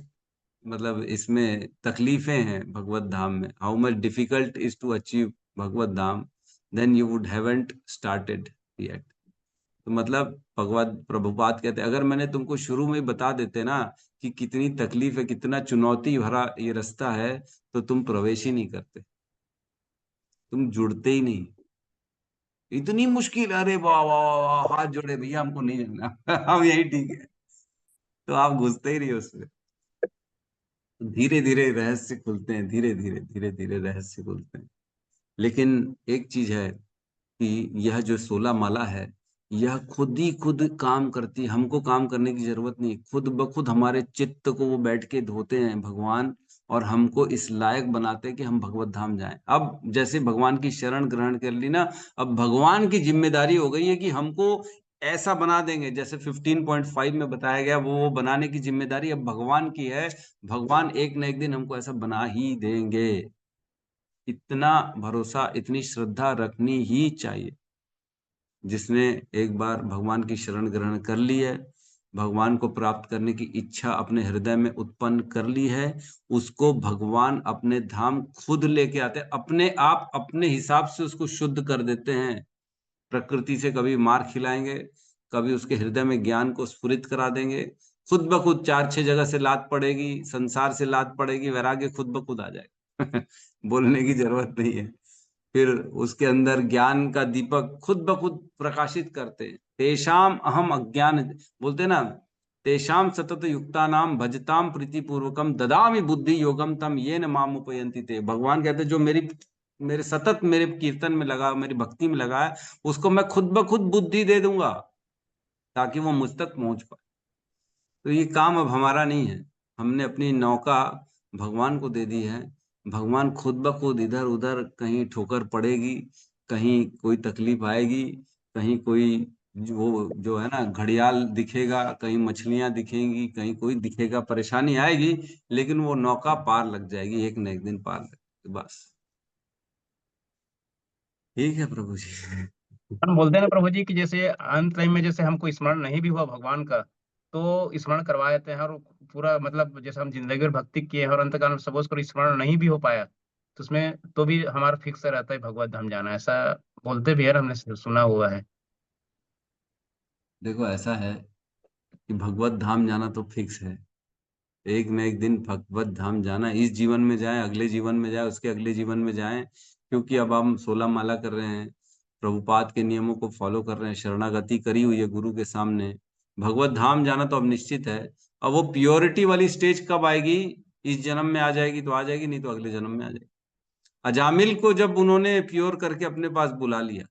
मतलब इसमें तकलीफें हैं भगवत धाम में, how much difficult is to achieve भगवत धाम, then you would haven't started yet. तो मतलब भगवत प्रभुपाद कहते हैं, अगर मैंने तुमको शुरू में ही बता देते ना कि कितनी तकलीफ है, कितना चुनौती भरा ये रास्ता है, तो तुम प्रवेश ही नहीं करते, तुम जुड़ते ही नहीं। इतनी मुश्किल, अरे वाह वाह वाह वाह, हाथ जोड़े भैया, हमको नहीं जाना हम यही ठीक है, तो आप घुसते ही नहीं उसमें। धीरे धीरे रहस्य खुलते हैं, धीरे धीरे धीरे धीरे रहस्य खुलते हैं। लेकिन एक चीज है कि यह जो 16 माला है, यह खुद ही खुद काम करती है, हमको काम करने की जरूरत नहीं, खुद ब खुद हमारे चित्त को वो बैठ के धोते हैं भगवान, और हमको इस लायक बनाते हैं कि हम भगवत धाम जाएं। अब जैसे भगवान की शरण ग्रहण कर ली ना, अब भगवान की जिम्मेदारी हो गई है कि हमको ऐसा बना देंगे, जैसे 15.5 में बताया गया, वो बनाने की जिम्मेदारी अब भगवान की है। भगवान एक न एक दिन हमको ऐसा बना ही देंगे, इतना भरोसा, इतनी श्रद्धा रखनी ही चाहिए। जिसने एक बार भगवान की शरण ग्रहण कर ली है, भगवान को प्राप्त करने की इच्छा अपने हृदय में उत्पन्न कर ली है, उसको भगवान अपने धाम खुद लेके आते हैं, अपने आप अपने हिसाब से उसको शुद्ध कर देते हैं। प्रकृति से कभी मार खिलाएंगे, कभी उसके हृदय में ज्ञान को स्फुरित करा देंगे, खुद ब खुद 4-6 जगह से लात पड़ेगी, संसार से लात पड़ेगी, वैराग्य खुद ब खुद आ जाएगा बोलने की जरूरत नहीं है। फिर उसके अंदर ज्ञान का दीपक खुद ब खुद प्रकाशित करते हैं। तेषाम अहम अज्ञान, बोलते ना, तेषाम सतत युक्ता नाम भजताम प्रीति पूर्वकम ददामि बुद्धि योगम तम ये न माम उपयंति ते। भगवान कहते जो मेरे सतत मेरे कीर्तन में लगा, मेरी भक्ति में लगा है, उसको मैं खुद ब खुद बुद्धि दे दूंगा ताकि वो मुझ तक पहुंच पाए। तो ये काम अब हमारा नहीं है, हमने अपनी नौका भगवान को दे दी है। भगवान खुद ब खुद इधर उधर कहीं ठोकर पड़ेगी, कहीं कोई तकलीफ आएगी, कहीं कोई वो जो है ना घड़ियाल दिखेगा, कहीं मछलियां दिखेंगी, कहीं कोई दिखेगा, परेशानी आएगी, लेकिन वो नौका पार लग जाएगी, एक न एक दिन पार लग जाएगी, बस। ठीक है प्रभु जी। हम बोलते हैं ना प्रभु जी कि जैसे अंत टाइम में जैसे हमको स्मरण नहीं भी हुआ भगवान का, तो स्मरण करवा देते हैं, और पूरा मतलब जैसे हम जिंदगी भर भक्ति किए हैं और अंतकाल में सपोज करो स्मरण नहीं भी हो पाया, तो उसमें तो भी हमारा फिक्स रहता है भगवत धाम जाना, ऐसा बोलते भी है, हमने सुना हुआ है। देखो ऐसा है कि भगवत धाम जाना तो फिक्स है, एक न एक दिन भगवत धाम जाना, इस जीवन में जाए, अगले जीवन में जाए, उसके अगले जीवन में जाए, क्योंकि अब हम 16 माला कर रहे हैं, प्रभुपाद के नियमों को फॉलो कर रहे हैं, शरणागति करी हुई है गुरु के सामने, भगवत धाम जाना तो अब निश्चित है। अब वो प्योरिटी वाली स्टेज कब आएगी? इस जन्म में आ जाएगी तो आ जाएगी, नहीं तो अगले जन्म में आ जाएगी। अजामिल को जब उन्होंने प्योर करके अपने पास बुला लिया,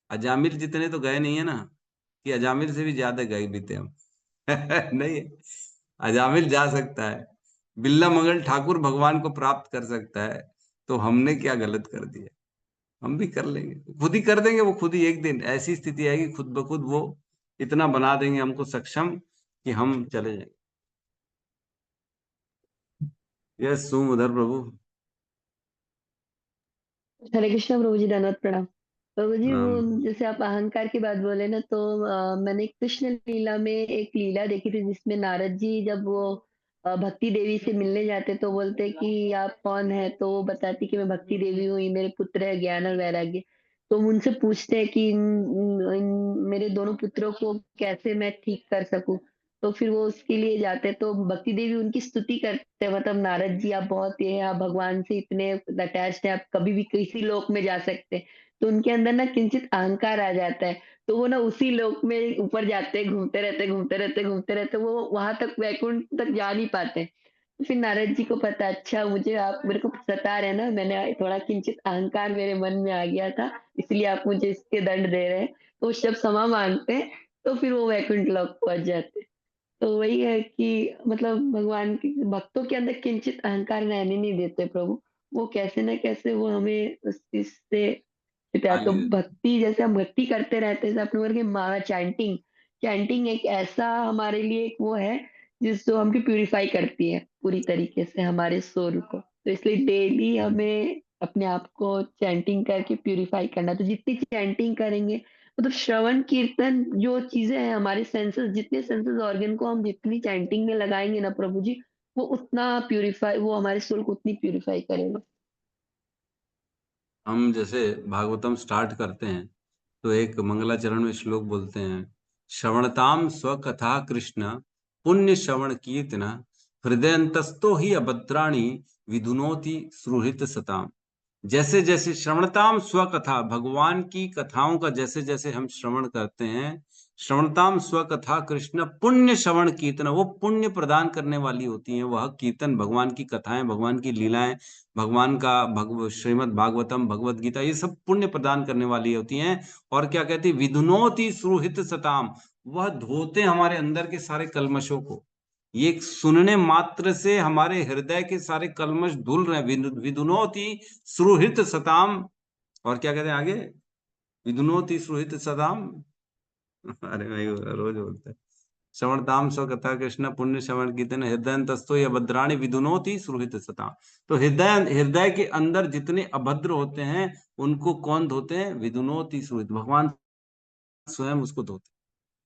अजामिल जितने तो गए नहीं है ना, कि अजामिल से भी ज्यादा गए भी थे हम नहीं है, अजामिल जा सकता है, बिल्ला मंगल ठाकुर भगवान को प्राप्त कर सकता है, तो हमने क्या गलत कर दिया? हम भी कर लेंगे, खुद ही कर देंगे, वो खुद ही एक दिन ऐसी स्थिति आएगी, खुद ब खुद वो इतना बना देंगे हमको सक्षम कि हम चले जाएंगे। यस सुमधुर प्रभु। हरे कृष्ण प्रभु जी, धन्यवाद प्रणाम। प्रभु जी वो राम। जैसे आप अहंकार की बात बोले ना, तो मैंने कृष्ण लीला में एक लीला देखी थी जिसमें नारद जी जब वो भक्ति देवी से मिलने जाते तो बोलते कि आप कौन है, तो वो बताती कि मैं भक्ति देवी हूँ, ये मेरे पुत्र है ज्ञान और वैराग्य। तो वो उनसे पूछते हैं कि मेरे दोनों पुत्रों को कैसे मैं ठीक कर सकूं। तो फिर वो उसके लिए जाते हैं, तो भक्ति देवी उनकी स्तुति करते हैं, मतलब नारद जी आप बहुत ये हैं, आप भगवान से इतने अटैच्ड हैं, आप कभी भी किसी लोक में जा सकते हैं। तो उनके अंदर ना किंचित अहंकार आ जाता है, तो वो ना उसी लोक में ऊपर जाते हैं, घूमते रहते घूमते रहते घूमते रहते, वो वहां तक वैकुंठ तक जा नहीं पाते। तो फिर नारद जी को पता, अच्छा मुझे आप मेरे को सता रहे हैं ना, मैंने थोड़ा किंचित अहंकार मेरे मन में आ गया था, इसलिए आप मुझे इसके दंड दे रहे हैं। तो वो जब क्षमा मांगते हैं तो फिर वो वैकुंठ लोक पहुंच जाते हैं। तो वही है कि मतलब भगवान के भक्तों के अंदर किंचित अहंकार रहने नहीं देते प्रभु। वो कैसे न कैसे वो हमें उस चीज से या तो आइए। भक्ति, जैसे हम भक्ति करते रहते हैं, जैसे आपने बोला कि माला चैंटिंग, चैंटिंग एक ऐसा हमारे लिए एक वो है जिसको हमको प्यूरिफाई करती है पूरी तरीके से हमारे सोल को। तो इसलिए डेली हमें अपने आप को चैंटिंग करके प्यूरिफाई करना। तो जितनी चैंटिंग करेंगे, मतलब श्रवण कीर्तन जो चीजें हैं हमारे सेंसेस, जितने सेंसेस ऑर्गन को हम जितनी चैंटिंग में लगाएंगे ना प्रभु जी, वो उतना प्यूरिफाई, वो हमारे सोल को उतनी प्यूरिफाई करेगा। हम जैसे भागवतम स्टार्ट करते हैं तो एक मंगलाचरण में श्लोक बोलते हैं, श्रवणताम स्वकथा कृष्ण पुण्य श्रवण कीर्तना हृदयंतस्तो ही अभद्राणी विधुनोति सुहृत सताम। जैसे जैसे श्रवणताम स्वकथा, भगवान की कथाओं का जैसे जैसे हम श्रवण करते हैं, श्रवणताम स्वकथा कृष्ण पुण्य श्रवण कीर्तन, वो पुण्य प्रदान करने वाली होती हैं वह कीर्तन, भगवान की कथाएं, भगवान की लीलाएं, भगवान का श्रीमद् भागवतम, भगवत गीता, ये सब पुण्य प्रदान करने वाली होती हैं। और क्या कहती है, विधुनोति सुहृत सताम, वह धोते हमारे अंदर के सारे कल्मशों को। ये सुनने मात्र से हमारे हृदय के सारे कल्मश धुल रहे हैं। विधुनोति सुहृत सताम, और क्या कहते हैं आगे, विधुनोति सुहृत सताम। अरे भाई रोज बोलते हैं, श्रवणताम स्वकथा कृष्ण पुण्य श्रवण कीर्तन हृदयंतस्थो ये भद्राणी विधुनोति सुहृत सताम। तो हृदय हृदय के अंदर जितने अभद्र होते हैं उनको कौन धोते हैं, विधुनोति सुहृत, भगवान स्वयं उसको धोते।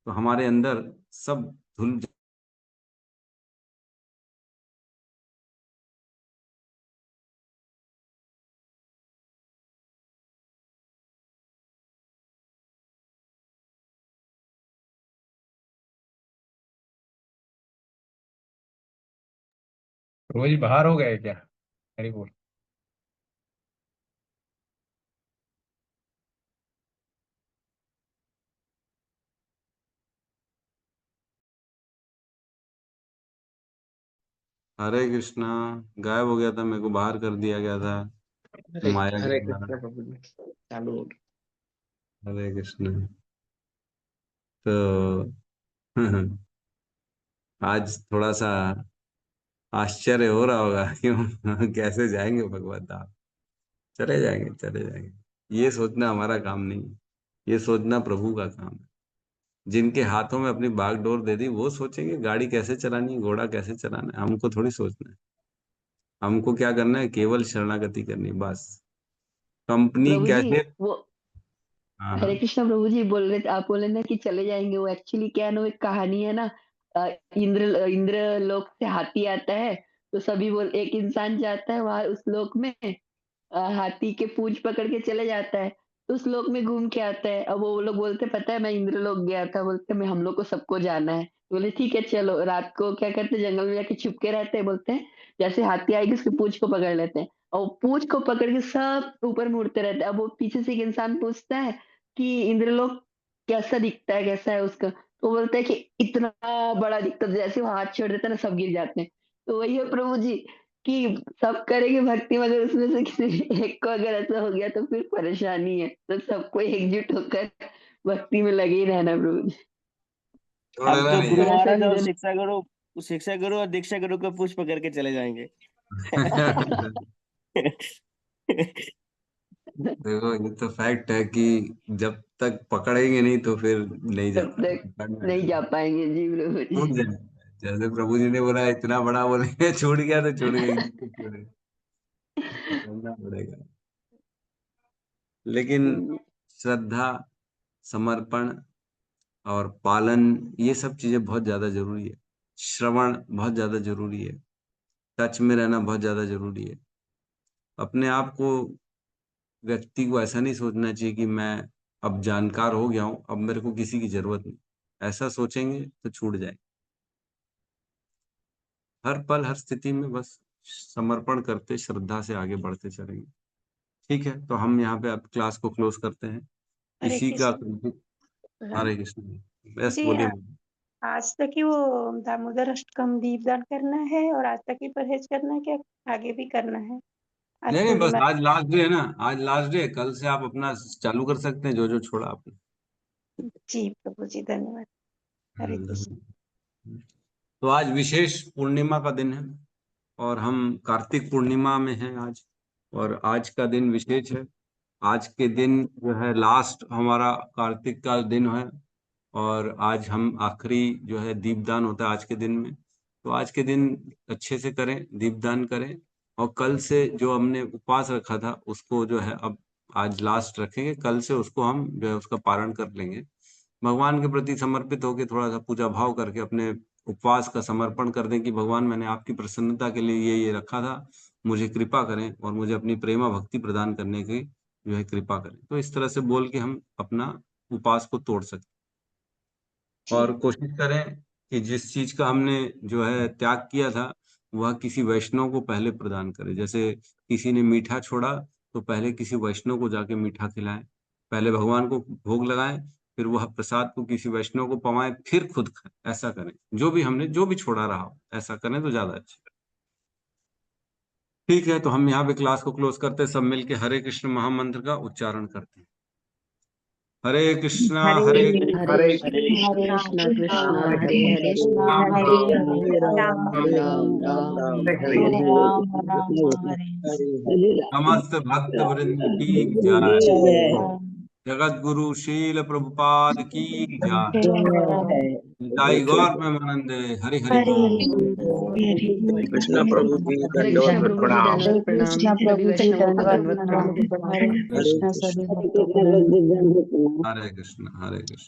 तो हमारे अंदर सब धुल प्रभु जी बाहर हो गए क्या? हरी बोल। हरे कृष्णा। गायब हो गया था, मेरे को बाहर कर दिया गया था माया के हरे द्वारा। कृष्ण प्रभु जी, चालू हो गया। हरे कृष्ण। तो आज थोड़ा सा आश्चर्य हो रहा होगा क्यों कैसे जाएंगे भगवत धाम। चले जाएंगे, चले जाएंगे। ये सोचना हमारा काम नहीं है, ये सोचना प्रभु का काम है। जिनके हाथों में अपनी बागडोर दे दी वो सोचेंगे गाड़ी कैसे चलानी है, घोड़ा कैसे चलाना है। हमको थोड़ी सोचना है, हमको क्या करना है, केवल शरणागति करनी है, बस। कंपनी प्रभु जी कैसे। वो हाँ हरे हाँ। कृष्णा प्रभु जी बोल रहे थे, आप बोले ना कि चले जाएंगे, वो एक्चुअली क्या है ना, वो एक कहानी है ना। इंद्र लोक से हाथी आता है, तो सभी बोल, एक इंसान जाता है वहां उस लोक में, हाथी के पूंछ पकड़ के चले जाता है, तो उस लोक में घूम के आता है। अब वो लोग बोलते पता है मैं इंद्र लोक गया था, बोलते मैं हम लोग को सबको जाना है। बोले ठीक है चलो, रात को क्या करते जंगल में जाके छुप के रहते हैं, बोलते हैं जैसे हाथी आएगी उसकी पूंछ को पकड़ लेते हैं, और वो पूंछ को पकड़ के सब ऊपर में उड़ते रहते हैं। अब वो पीछे से एक इंसान पूछता है कि इंद्रलोक कैसा दिखता है, कैसा है उसका, तो बोलता है कि इतना बड़ा दिखता है, जैसे वो हाथ छोड़ देता है ना सब गिर जाते हैं। तो वही है प्रभु जी कि सब करेंगे भक्ति, मगर उसमें से किसी एक को अगर ऐसा हो गया तो फिर परेशानी है। तो सबको एकजुट होकर भक्ति में लगे ही रहना प्रभु जी। छोड़ अब देना तो नहीं गुरु थोड़ा सा महाराज भी और देना। शिक्षा गुरु और दीक्षा गुरु का पूछ पकड़ के चले जाएंगे। है। देखो ये तो फैक्ट है कि जब तक पकड़ेंगे नहीं तो फिर नहीं तब जाना, तक पकड़ना नहीं जा है। पाएंगे जी प्रभु छूट जी। जाए, जैसे प्रभु जी ने बोला इतना बड़ा बोलेंगे छूट गया तो छूट गई, नहीं तो छूट गई, पकड़ना पड़ेगा। लेकिन श्रद्धा, समर्पण और पालन, ये सब चीजें बहुत ज्यादा जरूरी है। श्रवण बहुत ज्यादा जरूरी है, टच में रहना बहुत ज्यादा जरूरी है। अपने आप को, व्यक्ति को ऐसा नहीं सोचना चाहिए कि मैं अब जानकार हो गया हूं, अब मेरे को किसी की जरूरत नहीं। ऐसा सोचेंगे तो छूट जाए। हर पल हर स्थिति में बस समर्पण करते श्रद्धा से आगे बढ़ते चलेंगे। ठीक है, तो हम यहाँ पे अब क्लास को क्लोज करते हैं हरे इसी का। कृष्ण। हरे कृष्ण। बस जी बोलिए। आज तक ही वो दामोदर अष्टकम दीपदान करना है और आज तक ही परहेज करना है, क्या आगे भी करना है? आज नहीं नहीं, बस पूर्णिमा। आज लास्ट डे है ना, आज लास्ट डे, कल से आप अपना चालू कर सकते हैं जो जो छोड़ा आपने। जी प्रभु जी धन्यवाद। हरे कृष्ण। तो आज विशेष पूर्णिमा का दिन है और हम कार्तिक पूर्णिमा में हैं आज, और आज का दिन विशेष है। आज के दिन जो है लास्ट हमारा कार्तिक का दिन है और आज हम आखिरी जो है दीपदान होता है आज के दिन में। तो आज के दिन अच्छे से करें, दीपदान करें और कल से जो हमने उपवास रखा था उसको जो है अब आज लास्ट रखेंगे, कल से उसको हम जो है उसका पारण कर लेंगे। भगवान के प्रति समर्पित होकर थोड़ा सा पूजा भाव करके अपने उपवास का समर्पण कर दें कि भगवान मैंने आपकी प्रसन्नता के लिए ये रखा था, मुझे कृपा करें और मुझे अपनी प्रेमा भक्ति प्रदान करने की जो है कृपा करें। तो इस तरह से बोल के हम अपना उपवास को तोड़ सकते और कोशिश करें कि जिस चीज का हमने जो है त्याग किया था वह किसी वैष्णव को पहले प्रदान करें। जैसे किसी ने मीठा छोड़ा तो पहले किसी वैष्णव को जाके मीठा खिलाएं, पहले भगवान को भोग लगाएं, फिर वह प्रसाद को किसी वैष्णव को पवाएं, फिर खुद खाएं। ऐसा करें, जो भी छोड़ा रहा हो ऐसा करें तो ज्यादा अच्छा। ठीक है, तो हम यहाँ पे क्लास को क्लोज करते हैं, सब मिलके हरे कृष्ण महामंत्र का उच्चारण करते हैं। हरे कृष्णा हरे हरे कृष्णा कृष्णा हरे हरे राम हरे राम राम राम राम हरे हरे समस्त भक्त वृंद की जय। जगत गुरु शील प्रभुपाद की जय। निताई गौर प्रेमानंद हरि हरि बोल। कृष्णा प्रभु जी हरे दंडवत कृष्णा प्रभु जी प्रणाम। दंडवत प्रणाम सभी वैष्णवों को दंडवत प्रणाम हरे कृष्ण। हरे कृष्ण हरे कृष्ण।